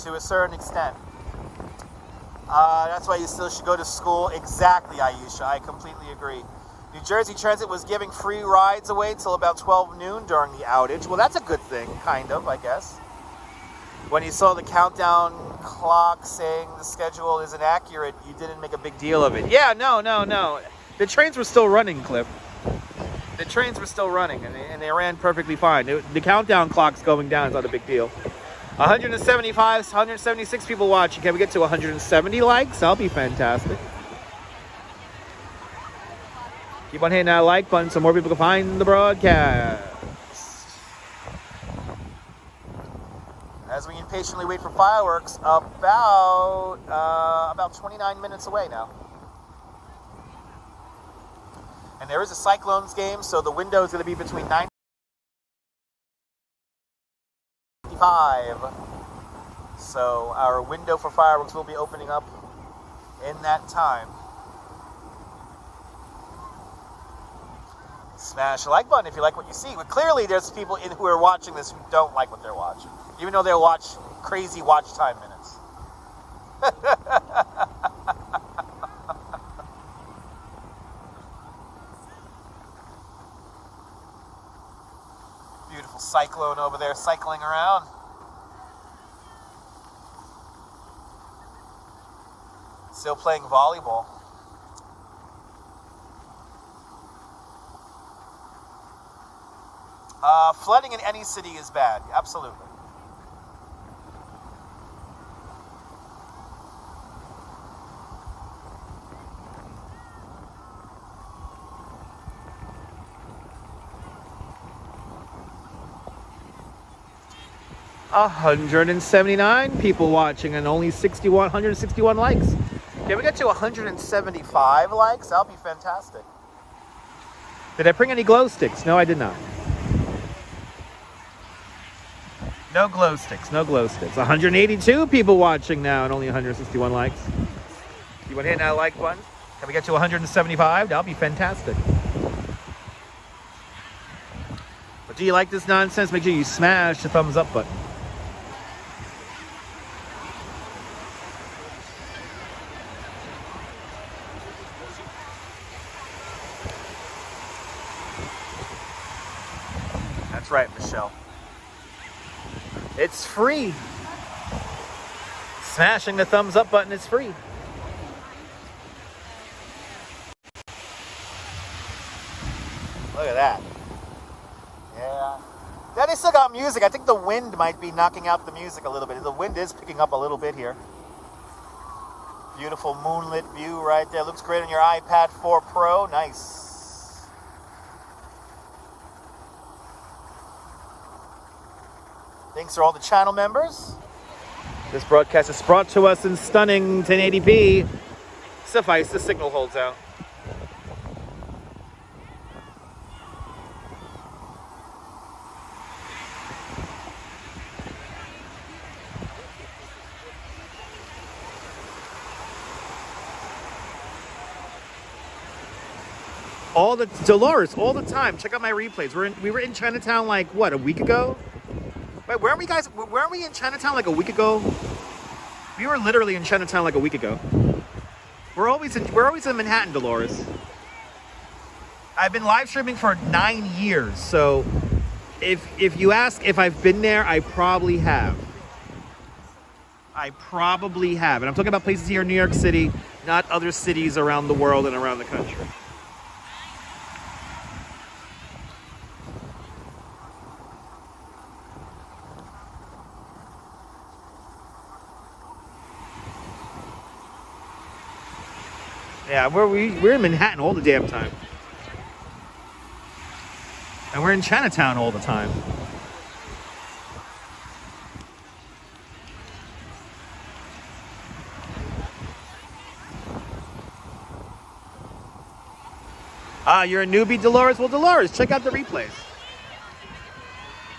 to a certain extent. That's why you still should go to school. Exactly, Aisha. I completely agree. New Jersey Transit was giving free rides away till about 12 noon during the outage. Well, that's a good thing, kind of, I guess. When you saw the countdown clock saying the schedule is inaccurate, you didn't make a big deal of it. Yeah, no. The trains were still running, Cliff. The trains were still running, and they ran perfectly fine. The countdown clock's going down is not a big deal. 175, 176 people watching. Can we get to 170 likes? That'll be fantastic. Keep on hitting that like button so more people can find the broadcast. As we impatiently wait for fireworks, about 29 minutes away now. And there is a Cyclones game, so the window is going to be between 9 and 5. So our window for fireworks will be opening up in that time. Smash the like button if you like what you see. But clearly there's people who are watching this who don't like what they're watching, even though they'll watch crazy watch time minutes. Beautiful cyclone over there cycling around. Still playing volleyball. Flooding in any city is bad, absolutely. $179 people watching and only 161 likes. Can we get to 175 likes? That'll be fantastic. Did I bring any glow sticks? No, I did not. No glow sticks, no glow sticks. 182 people watching now and only 161 likes. You want to hit that like button? Can we get to 175? That'll be fantastic. But do you like this nonsense? Make sure you smash the thumbs up button. That's right, Michelle. It's free. Smashing the thumbs up button is free. Look at that. Yeah. Yeah, they still got music. I think the wind might be knocking out the music a little bit. The wind is picking up a little bit here. Beautiful moonlit view right there. Looks great on your iPad 4 Pro. Nice. Thanks to all the channel members. This broadcast is brought to us in stunning 1080p. Suffice the signal holds out. All the Dolores, all the time. Check out my replays. We were in Chinatown like what, a week ago? Wait, weren't we in Chinatown like a week ago? We were literally in Chinatown like a week ago. We're always in Manhattan, Dolores. I've been live streaming for 9 years, so if you ask if I've been there, I probably have. I probably have. And I'm talking about places here in New York City, not other cities around the world and around the country. Yeah, we're in Manhattan all the damn time. And we're in Chinatown all the time. Ah, you're a newbie, Dolores? Well, Dolores, check out the replays.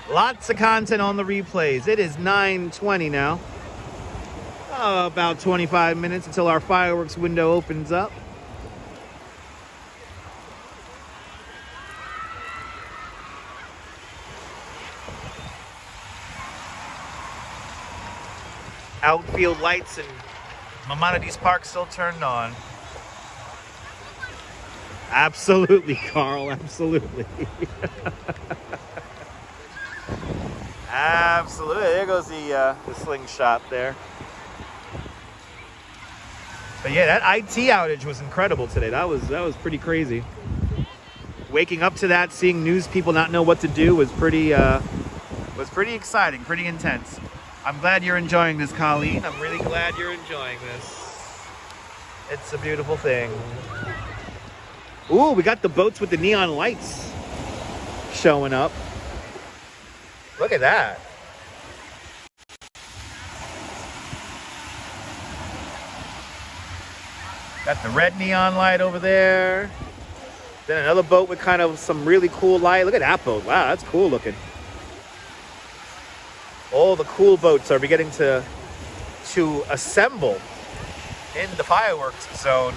Lots of content on the replays. It is 9:20 now. About 25 minutes until our fireworks window opens up. Outfield lights in Maimonides Park still turned on. Absolutely, Carl, absolutely. Absolutely, there goes the slingshot there. But yeah, that IT outage was incredible today. That was pretty crazy. Waking up to that, seeing news people not know what to do was pretty exciting, pretty intense. I'm glad you're enjoying this, Colleen. I'm really glad you're enjoying this. It's a beautiful thing. Ooh, we got the boats with the neon lights showing up. Look at that. Got the red neon light over there. Then another boat with kind of some really cool light. Look at that boat. Wow, that's cool looking. All the cool boats are beginning to assemble in the fireworks zone.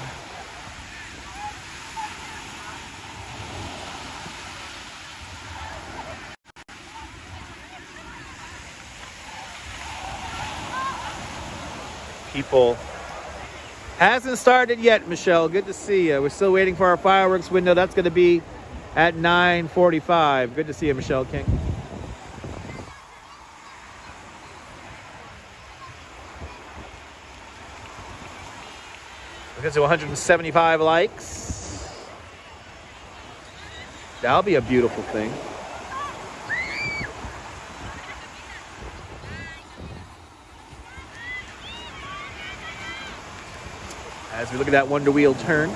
People hasn't started yet, Michelle. Good to see you. We're still waiting for our fireworks window. That's going to be at 9:45. Good to see you, Michelle King. We're going to 175 likes. That'll be a beautiful thing. As we look at that Wonder Wheel turn.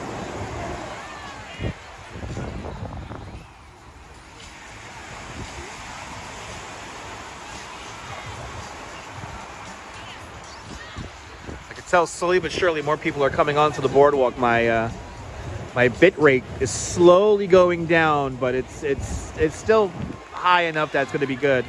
I can tell slowly but surely more people are coming onto the boardwalk. My bit rate is slowly going down, but it's still high enough that it's going to be good.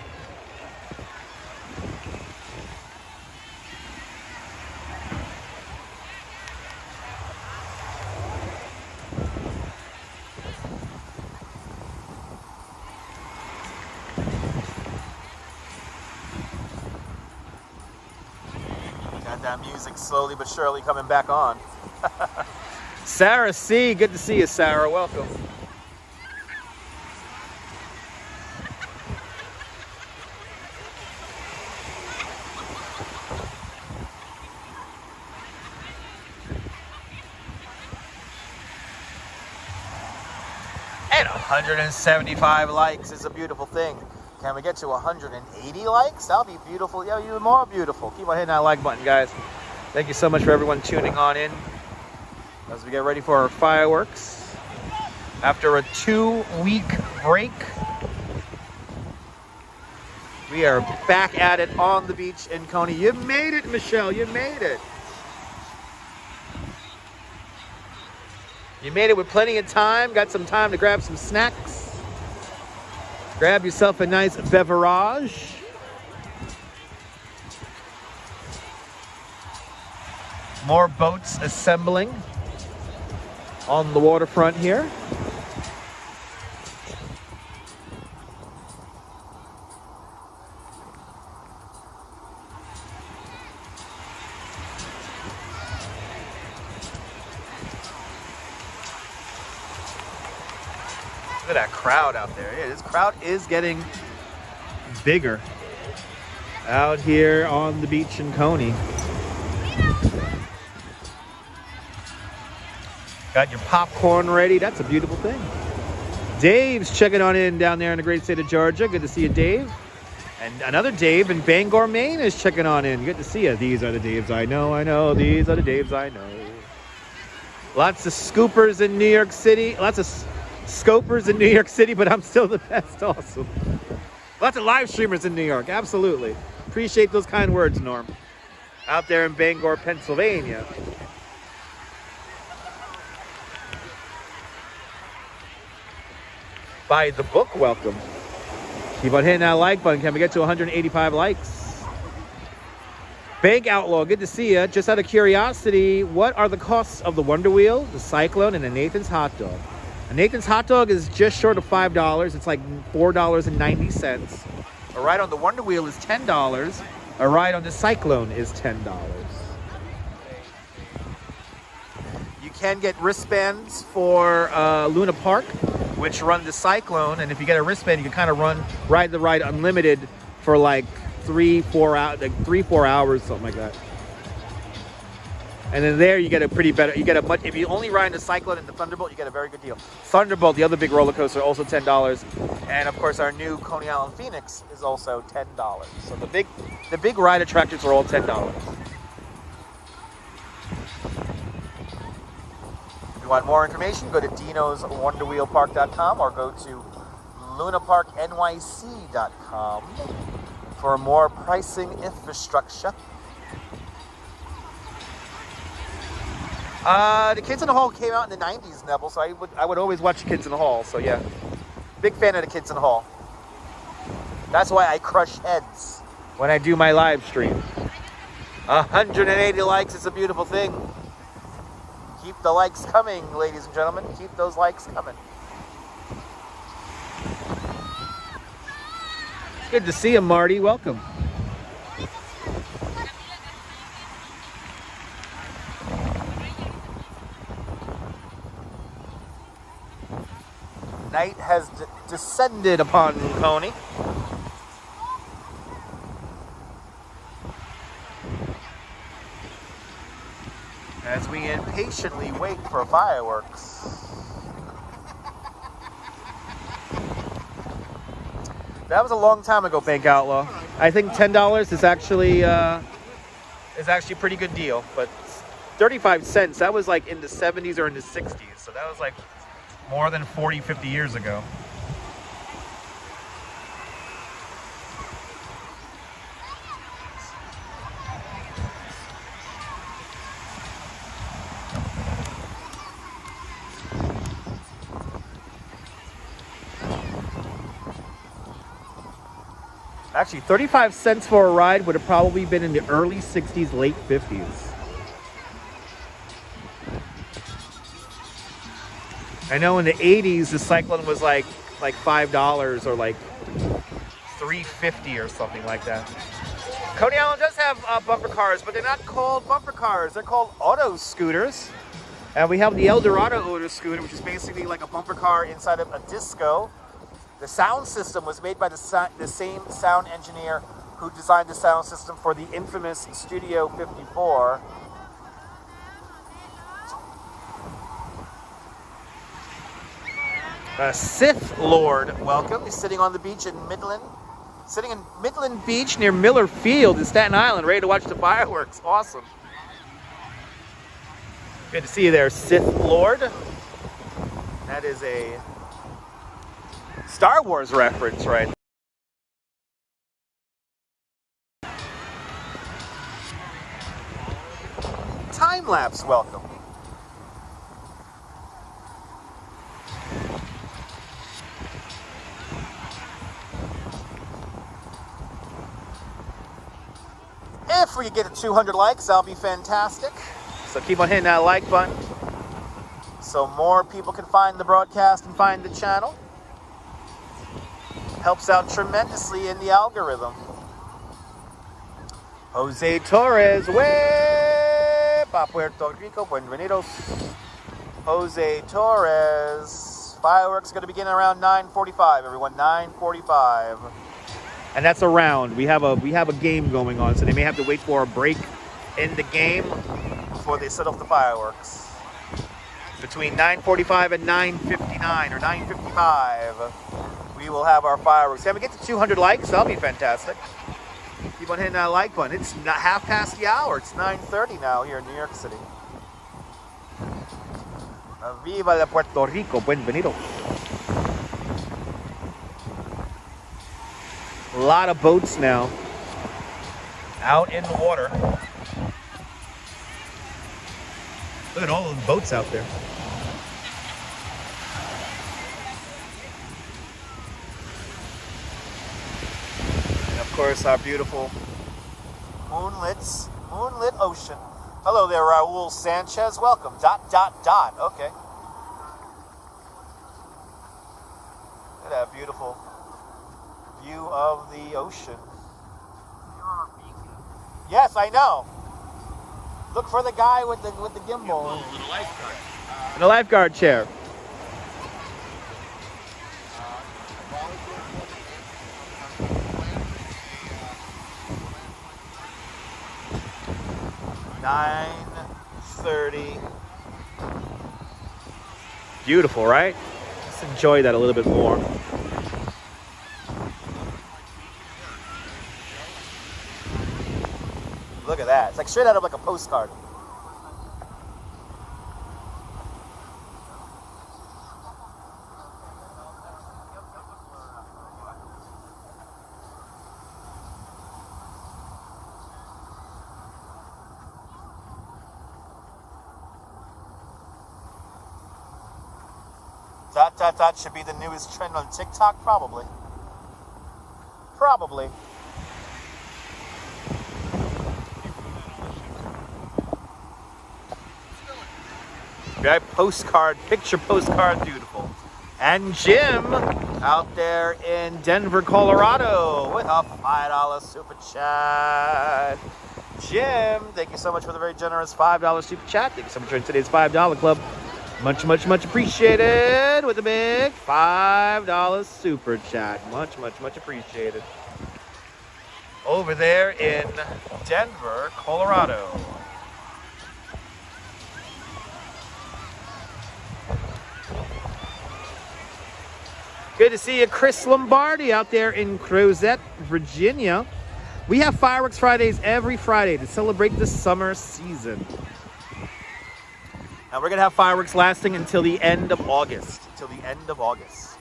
That music slowly but surely coming back on. Sarah C, good to see you, Sarah. Welcome. And 175 likes is a beautiful thing. Can we get to 180 likes? That'll be beautiful. Yeah, even more beautiful. Keep on hitting that like button, guys. Thank you so much for everyone tuning on in as we get ready for our fireworks. After a 2-week break, we are back at it on the beach in Coney. You made it, Michelle. You made it. You made it with plenty of time. Got some time to grab some snacks. Grab yourself a nice beverage. More boats assembling on the waterfront here. Look at that crowd out there. Yeah, this crowd is getting bigger out here on the beach in Coney. Got your popcorn ready. That's a beautiful thing. Dave's checking on in down there in the great state of Georgia. Good to see you, Dave. And another Dave in Bangor, Maine is checking on in. Good to see you. These are the Daves I know. These are the Daves I know. Lots of scoopers in New York City. Lots of scopers in New York City, but I'm still the best. Awesome. Lots of live streamers in New York. Absolutely. Appreciate those kind words, Norm. Out there in Bangor, Pennsylvania. By the book, welcome. Keep on hitting that like button. Can we get to 185 likes? Bank Outlaw, good to see you. Just out of curiosity, what are the costs of the Wonder Wheel, the Cyclone, and the Nathan's Hot Dog? A Nathan's Hot Dog is just short of $5. It's like $4.90. A ride on the Wonder Wheel is $10. A ride on the Cyclone is $10. You can get wristbands for Luna Park, which run the Cyclone. And if you get a wristband, you can kind of ride the ride unlimited for like 3-4 hours, something like that. And then there you get if you only ride the Cyclone and the Thunderbolt, you get a very good deal. Thunderbolt, the other big roller coaster, also $10. And of course our new Coney Island Phoenix is also $10. So the big ride attractions are all $10. If you want more information, go to dinoswonderwheelpark.com or go to lunaparknyc.com for more pricing infrastructure. The Kids in the Hall came out in the 90s, Neville, so I would always watch Kids in the Hall, so yeah. Big fan of the Kids in the Hall. That's why I crush heads when I do my live stream. 180 likes is a beautiful thing. Keep the likes coming, ladies and gentlemen. Keep those likes coming. It's good to see you, Marty. Welcome. Night has descended upon Coney. As we impatiently wait for fireworks. That was a long time ago, Bank Outlaw. I think $10 is actually a pretty good deal, but 35 cents, that was like in the 70s or in the 60s, so that was like more than 40, 50 years ago. Actually, 35 cents for a ride would have probably been in the early 60s, late 50s. I know in the 80s, the Cyclone was like $5 or like $3.50 or something like that. Coney Island does have bumper cars, but they're not called bumper cars. They're called auto scooters. And we have the El Dorado auto scooter, which is basically like a bumper car inside of a disco. The sound system was made by the same sound engineer who designed the sound system for the infamous Studio 54. Sith Lord, welcome. He's sitting on the beach in Midland. Sitting in Midland Beach near Miller Field in Staten Island, ready to watch the fireworks. Awesome. Good to see you there, Sith Lord. That is a Star Wars reference, right? Time lapse, welcome. If we get to 200 likes, that'll be fantastic. So keep on hitting that like button so more people can find the broadcast and find the channel. Helps out tremendously in the algorithm. Jose Torres, pa Puerto Rico, bienvenidos. Jose Torres. Fireworks going to begin around 9:45, everyone, 9:45. And that's a round. We have a game going on, so they may have to wait for a break in the game before they set off the fireworks. Between 9:45 and 9:59 or 9:55, we will have our fireworks. Can we get to 200 likes? That'll be fantastic. Keep on hitting that like button. It's not half past the hour. It's 9:30 now here in New York City. Viva la Puerto Rico. Bienvenido. A lot of boats now out in the water. Look at all those boats out there. And of course, our beautiful moonlit ocean. Hello there, Raul Sanchez. Welcome. ... Okay. Look at that beautiful view of the ocean. Yes, I know. Look for the guy with the gimbal. In the lifeguard chair. $9:30. Beautiful, right? Let's enjoy that a little bit more. Look at that. It's like straight out of like a postcard. That should be the newest trend on TikTok, probably. Probably. Very postcard, picture postcard, beautiful. And Jim out there in Denver, Colorado with a $5 super chat. Jim, thank you so much for the very generous $5 super chat. Thank you so much for today's $5 club. Much, much, much appreciated with a big $5 super chat. Much, much, much appreciated. Over there in Denver, Colorado. Good to see you, Chris Lombardi, out there in Crozet, Virginia. We have Fireworks Fridays every Friday to celebrate the summer season. Now we're going to have fireworks lasting until the end of August. Until the end of August.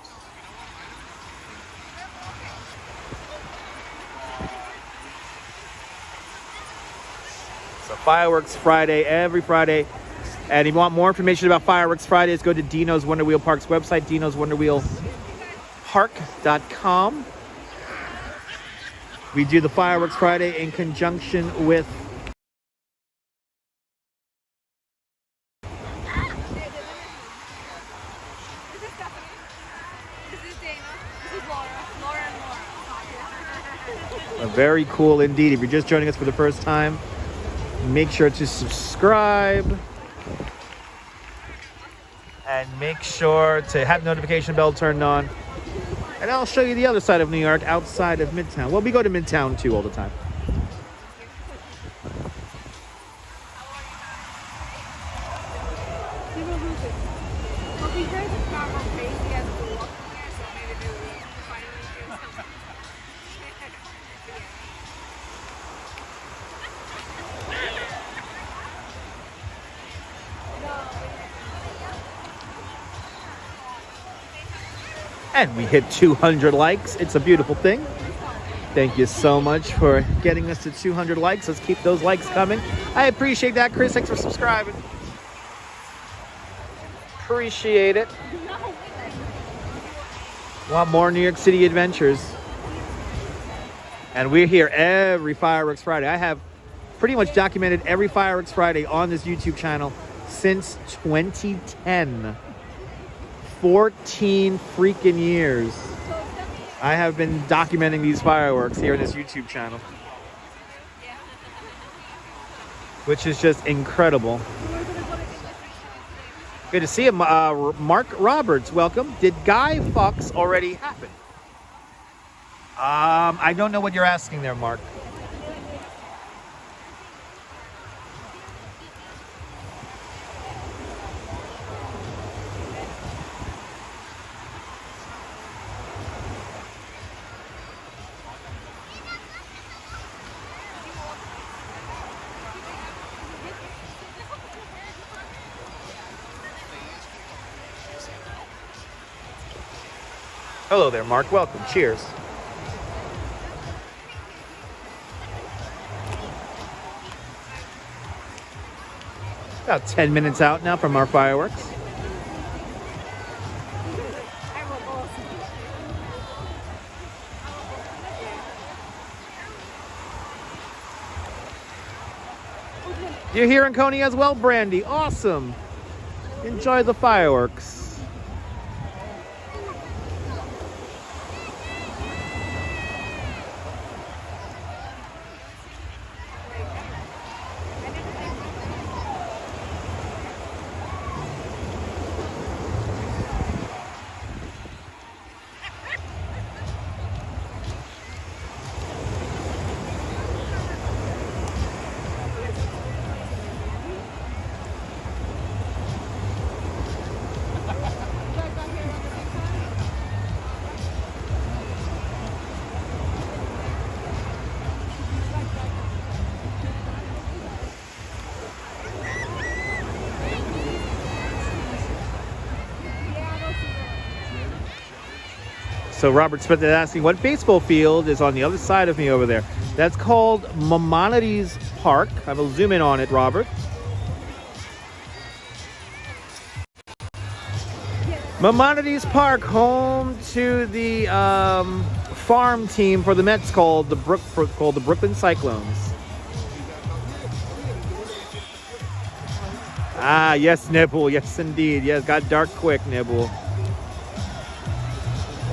So Fireworks Friday every Friday. And if you want more information about Fireworks Fridays, go to Dino's Wonder Wheel Park's website, dinoswonderwheelpark.com. We do the Fireworks Friday in conjunction with very cool indeed. If you're just joining us for the first time, make sure to subscribe and make sure to have the notification bell turned on. And I'll show you the other side of New York outside of Midtown. Well, we go to Midtown too all the time. And we hit 200 likes. It's a beautiful thing. Thank you so much for getting us to 200 likes. Let's keep those likes coming. I appreciate that, Chris. Thanks for subscribing. Appreciate it. Want more New York City adventures? And we're here every Fireworks Friday. I have pretty much documented every Fireworks Friday on this YouTube channel since 2010. 14 freaking years I have been documenting these fireworks here on this YouTube channel, which is just incredible. Good to see him. Mark Roberts, welcome. Did Guy Fawkes already happen? I don't know what you're asking there, Mark. Hello there, Mark. Welcome. Cheers. About 10 minutes out now from our fireworks. You're here in Coney as well, Brandy. Awesome. Enjoy the fireworks. So Robert Smith is asking, what baseball field is on the other side of me over there? That's called Maimonides Park. I will zoom in on it, Robert. Maimonides Park, home to the farm team for the Mets called the Brooklyn Cyclones. Ah, yes, Nibble. Yes, indeed. Yes, got dark quick, Nibble.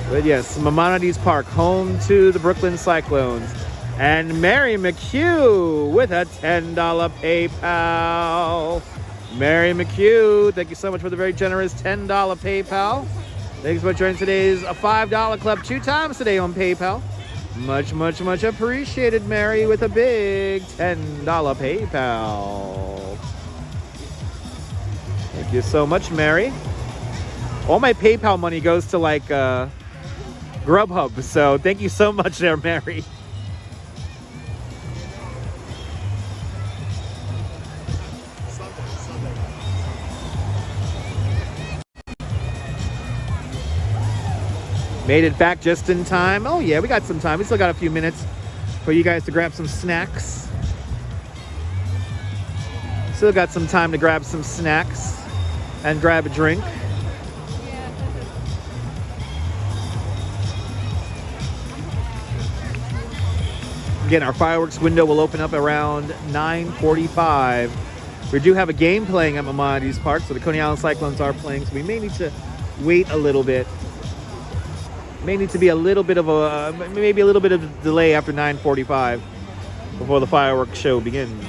But yes, Maimonides Park, home to the Brooklyn Cyclones. And Mary McHugh with a $10 PayPal. Mary McHugh, thank you so much for the very generous $10 PayPal. Thanks for joining today's $5 club 2 times today on PayPal. Much, much, much appreciated, Mary, with a big $10 PayPal. Thank you so much, Mary. All my PayPal money goes to like Grubhub, so thank you so much there, Mary. Made it back just in time. Oh yeah, we got some time. We still got a few minutes for you guys to grab some snacks. Still got some time to grab some snacks and grab a drink. Again, our fireworks window will open up around 9:45. We do have a game playing at Maimonides Park, so the Coney Island Cyclones are playing, so we may need to wait a little bit. May need to be a little bit of a, maybe a little bit of a delay after 9:45 before the fireworks show begins.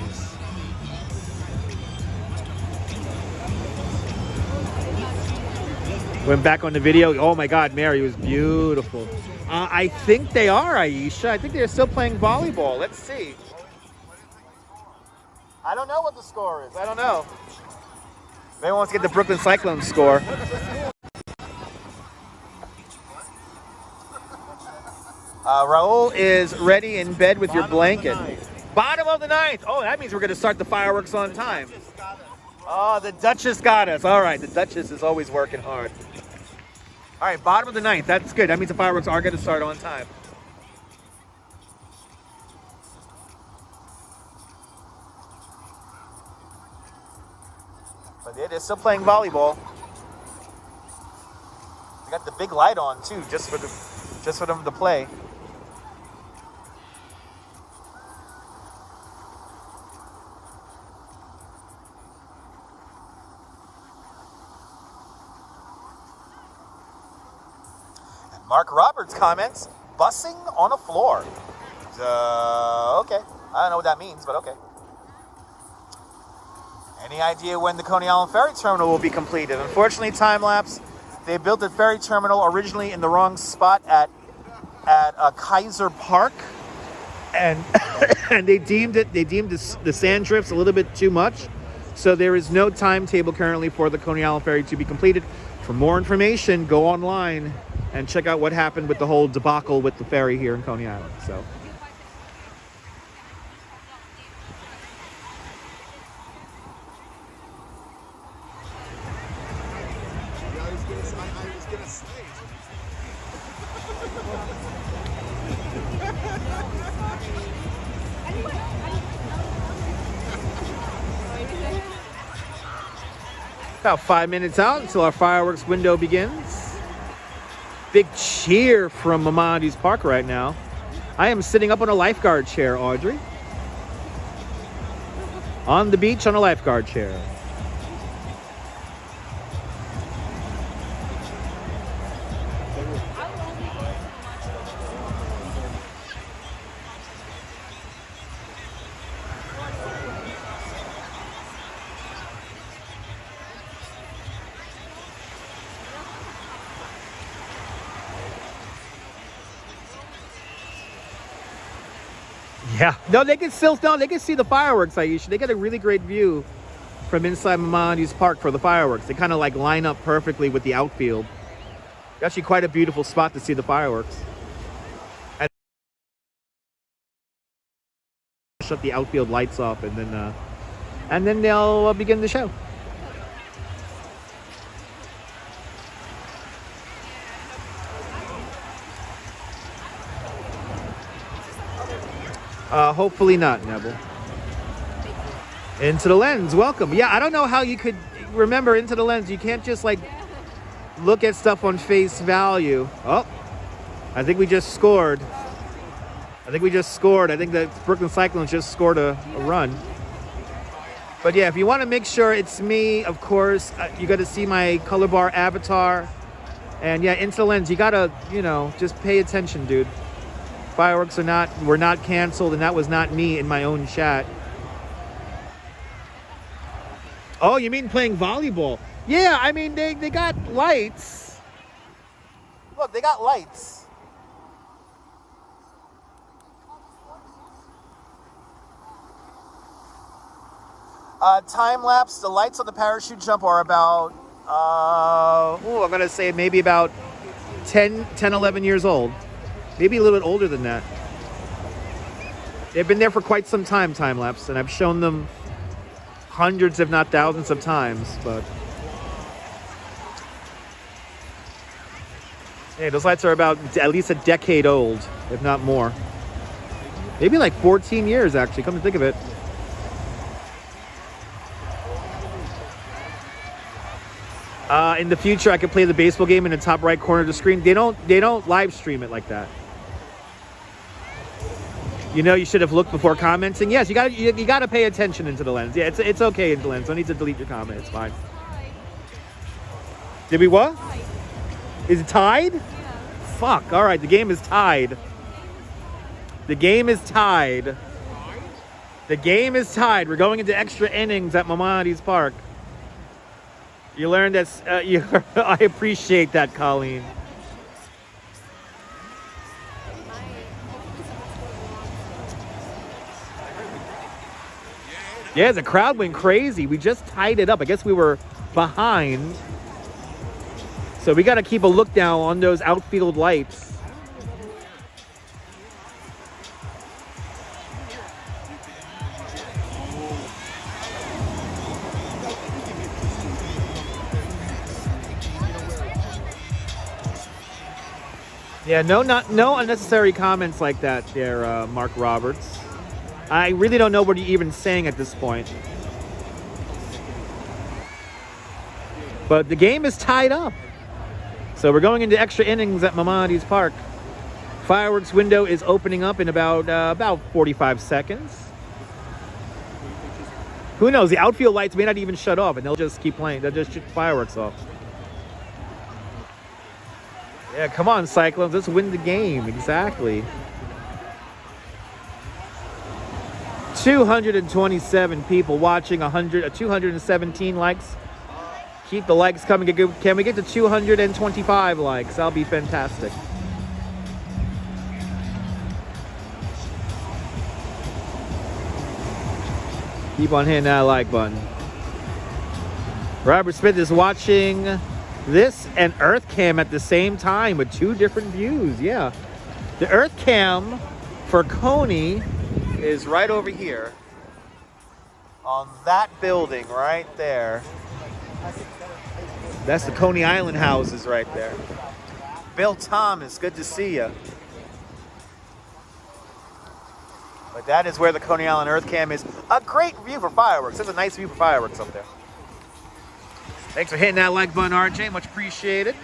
Went back on the video. Oh my God, Mary was beautiful. I think they are, Aisha. I think they're still playing volleyball. Let's see. I don't know what the score is. I don't know. Maybe wants to get the Brooklyn Cyclones score. Raul is ready in bed with your blanket. Bottom of the ninth. Oh, that means we're going to start the fireworks on time. Oh, the Duchess got us. All right, the Duchess is always working hard. All right, bottom of the ninth. That's good. That means the fireworks are going to start on time. But they're still playing volleyball. They got the big light on too, just for them to play. Mark Roberts comments, bussing on a floor. Okay. I don't know what that means, but okay. Any idea when the Coney Island Ferry Terminal will be completed? Unfortunately, time-lapse, they built the ferry terminal originally in the wrong spot at Kaiser Park. And and they deemed the sand drifts a little bit too much. So there is no timetable currently for the Coney Island Ferry to be completed. For more information, go online and check out what happened with the whole debacle with the ferry here in Coney Island. So. About 5 minutes out until our fireworks window begins. Big cheer from Maimonides Park right now. I am sitting up on a lifeguard chair, Audrey. On the beach on a lifeguard chair. Yeah, no, they can see the fireworks, Aisha. They get a really great view from inside Maimonides Park for the fireworks. They kind of like line up perfectly with the outfield. It's actually quite a beautiful spot to see the fireworks. And shut the outfield lights off, and then they'll begin the show. Hopefully not, Neville. Into the Lens, welcome. Yeah, I don't know how you could remember Into the Lens. You can't just like look at stuff on face value. Oh, I think we just scored. I think the Brooklyn Cyclones just scored a run. But yeah, if you want to make sure it's me, of course, you got to see my color bar avatar. And yeah, into the lens, you got to, just pay attention, dude. Fireworks were not canceled, and that was not me in my own chat. Oh, you mean playing volleyball? Yeah, I mean, they got lights. Look, they got lights. Time lapse, the lights on the parachute jump are about, I'm going to say maybe about 10, 11 years old. Maybe a little bit older than that. They've been there for quite some time, time lapse, and I've shown them hundreds, if not thousands of times, but hey, those lights are about at least a decade old, if not more. Maybe like 14 years, actually, come to think of it. In the future, I could play the baseball game in the top right corner of the screen. They don't live stream it like that. You should have looked before commenting. Yes, you got to pay attention into the lens. Yeah, it's okay into the lens. Don't need to delete your comment. It's fine. Did we what? Is it tied? Yeah. Fuck. All right, the game is tied. The game is tied. The game is tied. We're going into extra innings at Maimonides Park. You learned that. I appreciate that, Colleen. Yeah, the crowd went crazy. We just tied it up. I guess we were behind. So we got to keep a look now on those outfield lights. Yeah, no unnecessary comments like that there, Mark Roberts. I really don't know what you're even saying at this point. But the game is tied up. So we're going into extra innings at Maimonides Park. Fireworks window is opening up in about 45 seconds. Who knows? The outfield lights may not even shut off, and they'll just keep playing. They'll just shoot fireworks off. Yeah, come on, Cyclones. Let's win the game. Exactly. 227 people watching, 217 likes. Keep the likes coming. Can we get to 225 likes? That'll be fantastic. Keep on hitting that like button. Robert Smith is watching this and Earth Cam at the same time with two different views. Yeah. The Earth Cam for Coney is right over here on that building right there. That's the Coney Island houses right there. Bill Thomas, good to see you. But that is where the Coney Island Earth Cam is. A great view for fireworks. There's a nice view for fireworks up there. Thanks for hitting that like button, RJ. Much appreciated.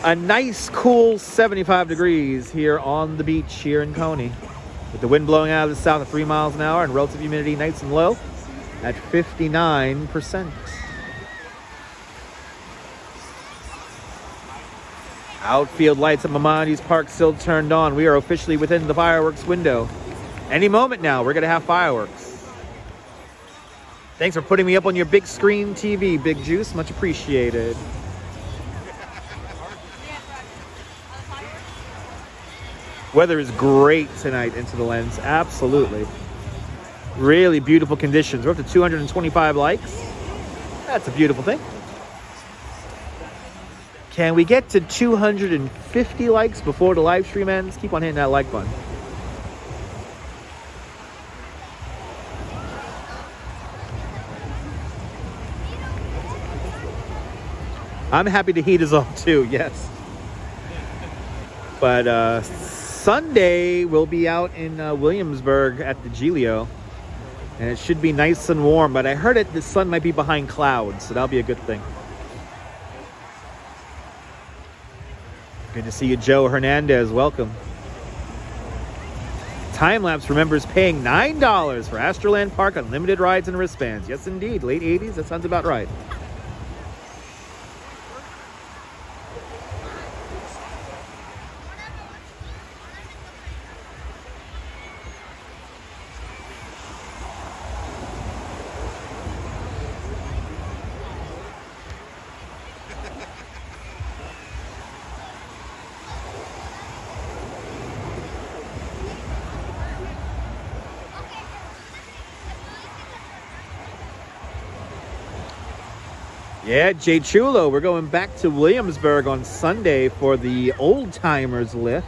A nice, cool 75 degrees here on the beach here in Coney. With the wind blowing out of the south at 3 miles an hour and relative humidity nice and low at 59%. Outfield lights at Maimonides Park still turned on. We are officially within the fireworks window. Any moment now, we're going to have fireworks. Thanks for putting me up on your big screen TV, Big Juice. Much appreciated. Weather is great tonight into the lens. Absolutely. Really beautiful conditions. We're up to 225 likes. That's a beautiful thing. Can we get to 250 likes before the live stream ends? Keep on hitting that like button. I'm happy the heat is on too, yes. But Sunday we'll be out in Williamsburg at the Giglio. And it should be nice and warm, but I heard the sun might be behind clouds, so that'll be a good thing. Good to see you, Joe Hernandez. Welcome. Time-lapse remembers paying $9 for Astroland Park unlimited rides and wristbands. Yes, indeed. Late 80s. That sounds about right. Yeah, Jay Chulo, we're going back to Williamsburg on Sunday for the Old Timers lift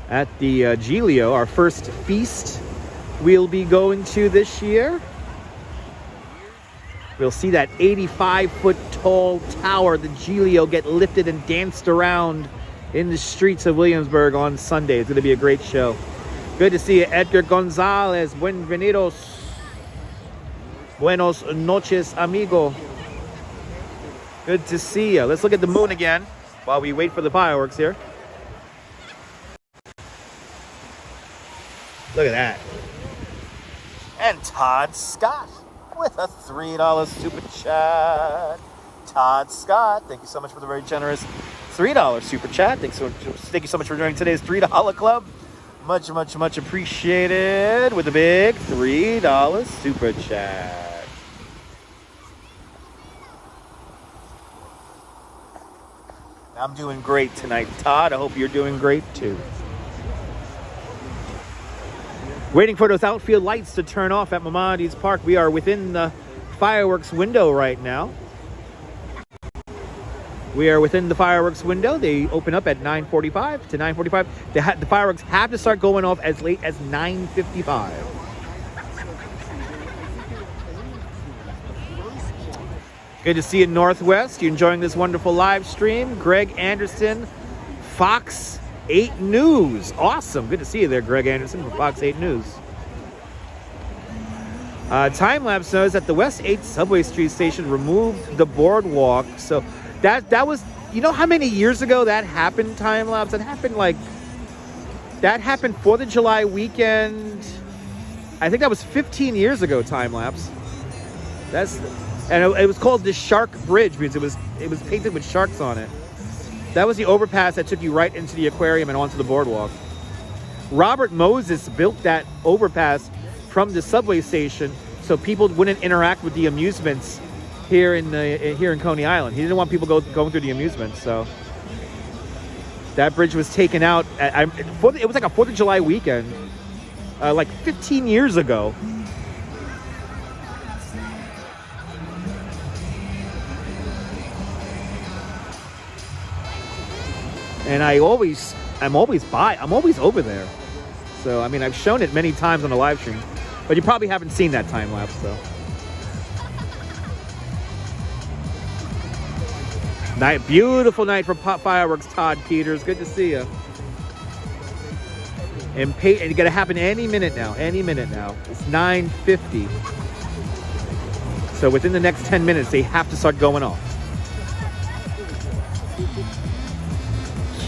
at the Giglio, our first feast we'll be going to this year. We'll see that 85-foot tall tower, the Giglio, get lifted and danced around in the streets of Williamsburg on Sunday. It's going to be a great show. Good to see you, Edgar Gonzalez. Buenos noches, amigo. Good to see you. Let's look at the moon again while we wait for the fireworks here. Look at that. And Todd Scott with a $3 super chat. Todd Scott, thank you so much for the very generous $3 super chat. Thank you so much for joining today's $3 club. Much, much, much appreciated with a big $3 super chat. I'm doing great tonight, Todd. I hope you're doing great too. Waiting for those outfield lights to turn off at Maimonides Park. We are within the fireworks window right now. We are within the fireworks window. They open up at 9:45 to 9:45. The fireworks have to start going off as late as 9:55. Good to see you, Northwest. You enjoying this wonderful live stream? Greg Anderson, Fox 8 News. Awesome. Good to see you there, Greg Anderson from Fox 8 News. Time-lapse knows that the West 8th Subway Street station removed the boardwalk. So that was, you know how many years ago that happened, Time-lapse? That happened 4th of July weekend. I think that was 15 years ago, Time-lapse. And it was called the Shark Bridge because it was painted with sharks on it. That was the overpass that took you right into the aquarium and onto the boardwalk. Robert Moses built that overpass from the subway station so people wouldn't interact with the amusements here in Coney Island. He didn't want people going through the amusements, so that bridge was taken out. It was like a 4th of July weekend, like 15 years ago. And I'm always over there. So, I mean, I've shown it many times on the live stream, but you probably haven't seen that time lapse, though. Beautiful night for pop fireworks, Todd Peters. Good to see you. And it's gonna happen any minute now. It's 9:50. So within the next 10 minutes, they have to start going off.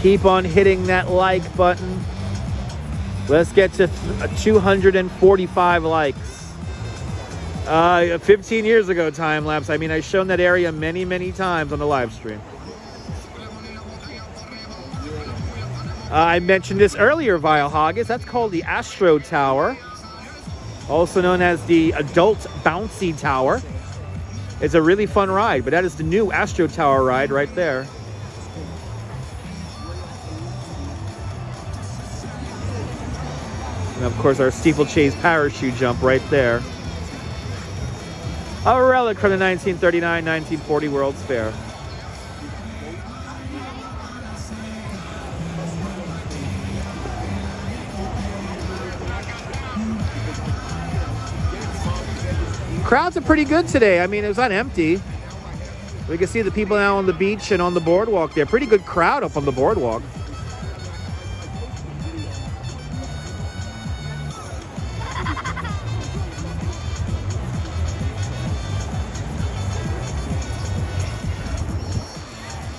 Keep on hitting that like button. Let's get to 245 likes. 15 years ago, time lapse. I mean, I've shown that area many, many times on the live stream. I mentioned this earlier, Vile Haggis. That's called the Astro Tower, also known as the Adult Bouncy Tower. It's a really fun ride, but that is the new Astro Tower ride right there. And of course, our steeplechase parachute jump right there. A relic from the 1939-1940 World's Fair. Crowds are pretty good today. I mean, it was not empty. We can see the people now on the beach and on the boardwalk there. Pretty good crowd up on the boardwalk.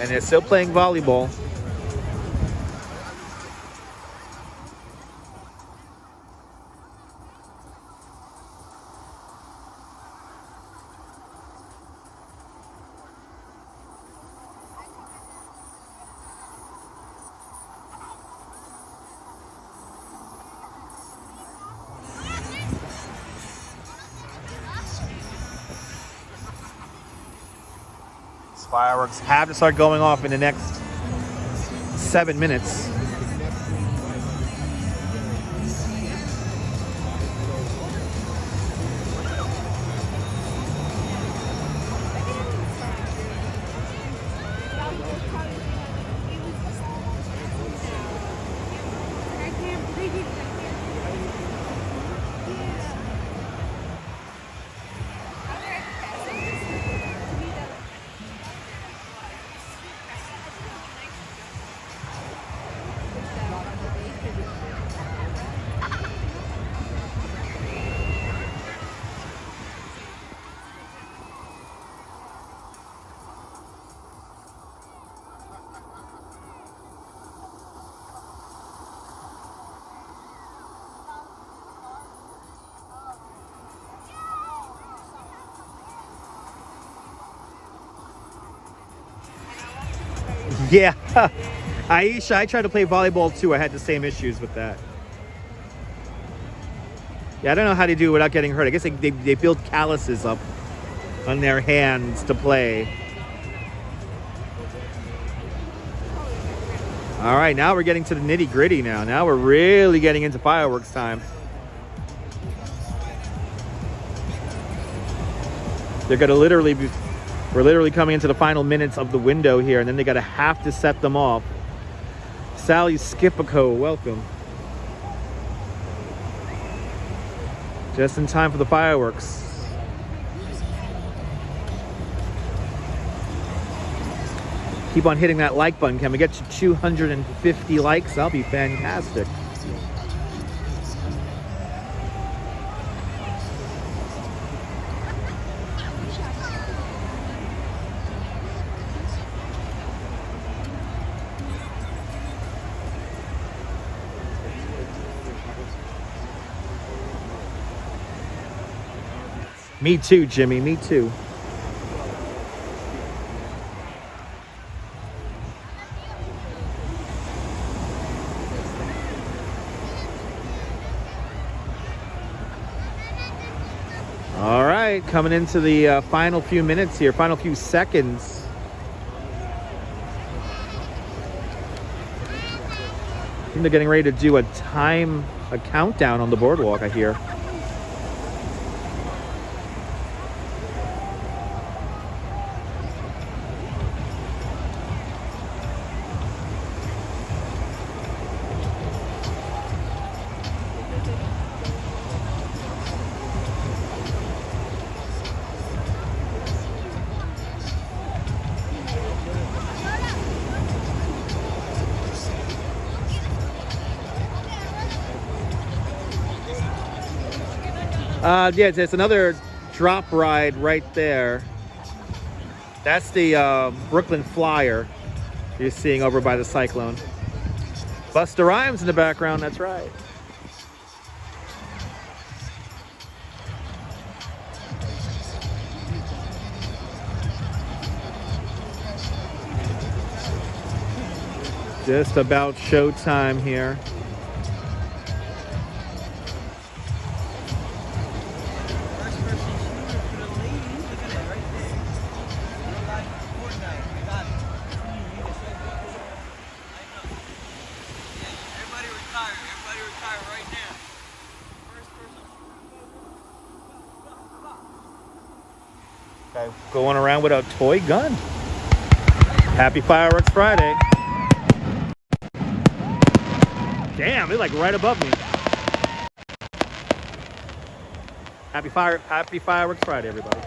And they're still playing volleyball. Fireworks have to start going off in the next 7 minutes. Yeah, Aisha, I tried to play volleyball too. I had the same issues with that. Yeah, I don't know how to do it without getting hurt. I guess they build calluses up on their hands to play. All right, now we're getting to the nitty gritty now. Now we're really getting into fireworks time. They're gonna literally be... We're literally coming into the final minutes of the window here, and then they gotta have to set them off. Sally Skipico, welcome. Just in time for the fireworks. Keep on hitting that like button. Can we get to 250 likes? That'll be fantastic. Me too, Jimmy, me too. All right, coming into the final few minutes here, final few seconds. I think they're getting ready to do a countdown on the boardwalk, I hear. Yeah, there's another drop ride right there. That's the Brooklyn Flyer you're seeing over by the Cyclone. Busta Rhymes in the background, that's right. Just about showtime here. Going around with a toy gun. Happy Fireworks Friday. Damn, they're like right above me. Happy Fireworks Friday, everybody.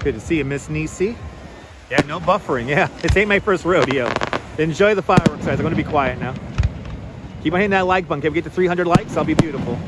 Good to see you, Miss Nisi. Yeah, no buffering. Yeah, this ain't my first rodeo. Enjoy the fireworks, guys. I'm going to be quiet now. Keep on hitting that like button. If we get to 300 likes, I'll be beautiful.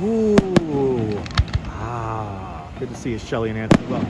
Ooh. Ah, good to see you, Shelly and Anthony. Well.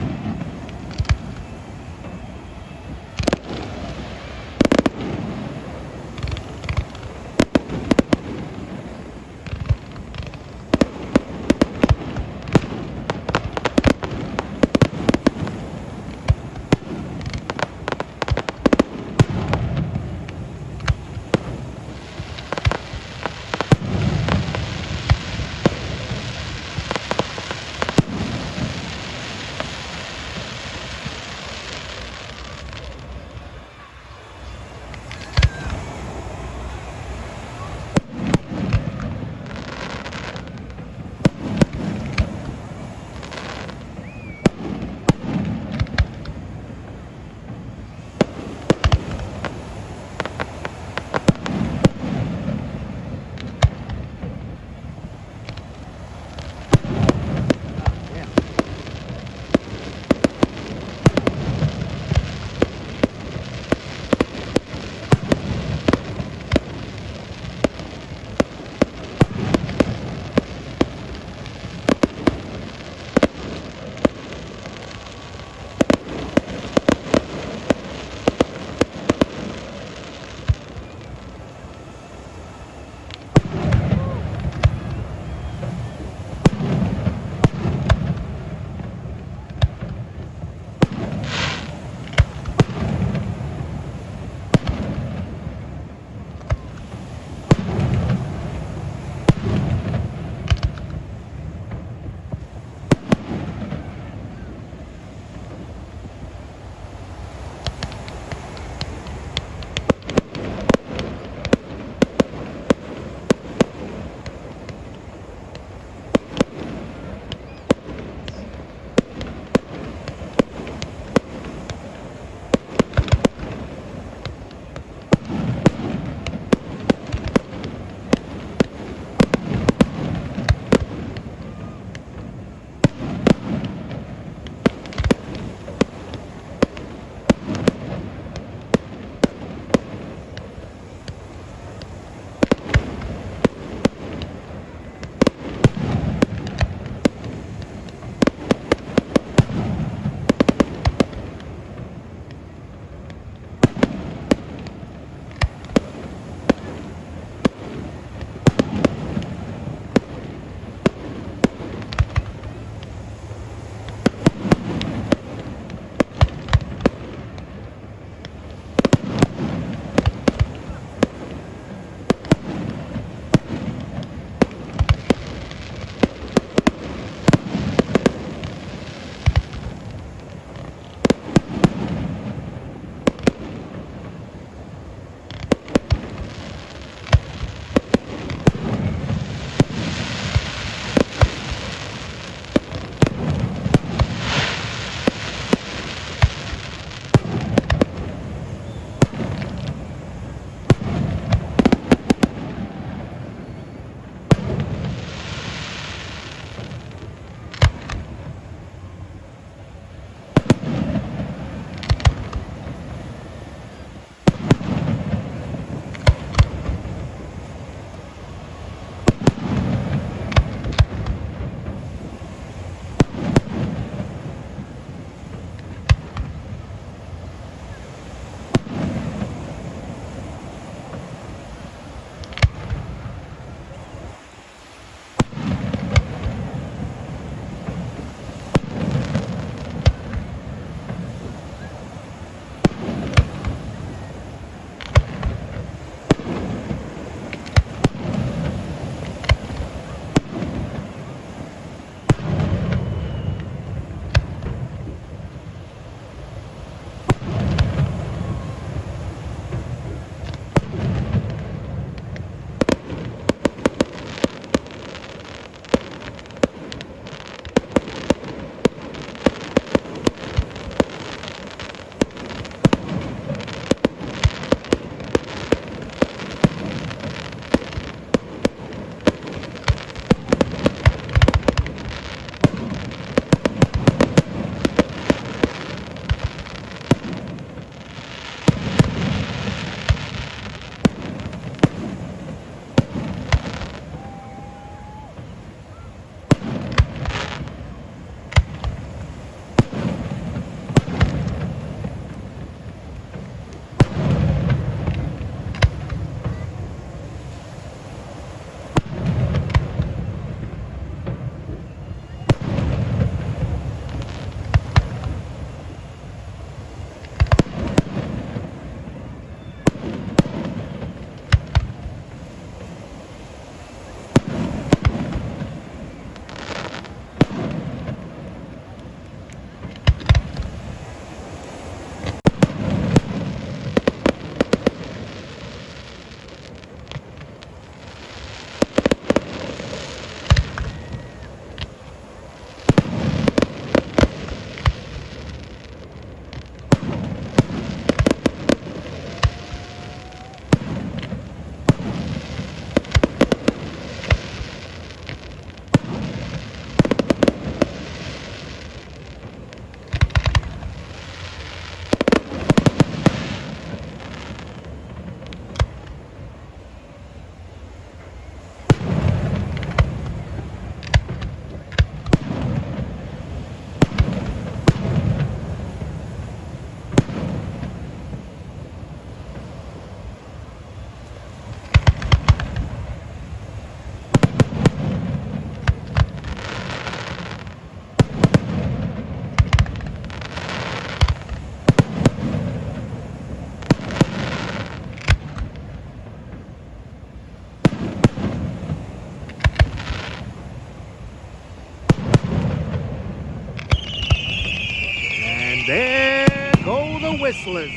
There go the whistlers.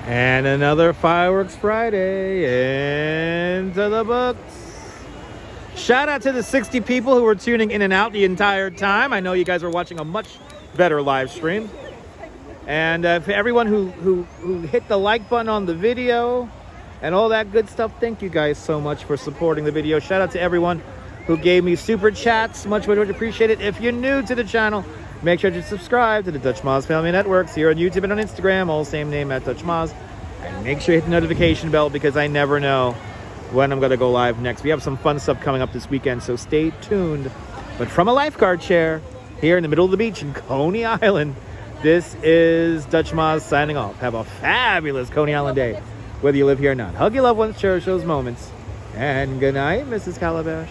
And another Fireworks Friday into the books. Shout out to the 60 people who were tuning in and out the entire time. I know you guys are watching a much better live stream. And for everyone who hit the like button on the video and all that good stuff, thank you guys so much for supporting the video. Shout out to everyone who gave me super chats. Much appreciated. If you're new to the channel, make sure to subscribe to the Dutch Moz Family Networks here on YouTube and on Instagram, all same name at Dutch Moz. And make sure you hit the notification bell because I never know when I'm going to go live next. We have some fun stuff coming up this weekend, so stay tuned. But from a lifeguard chair here in the middle of the beach in Coney Island, this is Dutch Moz signing off. Have a fabulous Coney Island day, whether you live here or not. Hug your loved ones, cherish those moments. And good night, Mrs. Calabash.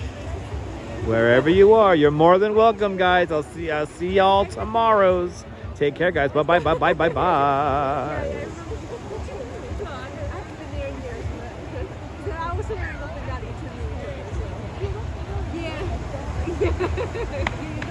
Wherever you are, you're more than welcome, guys. I'll see y'all tomorrows. Take care, guys. Bye-bye, bye-bye, bye-bye. Yeah.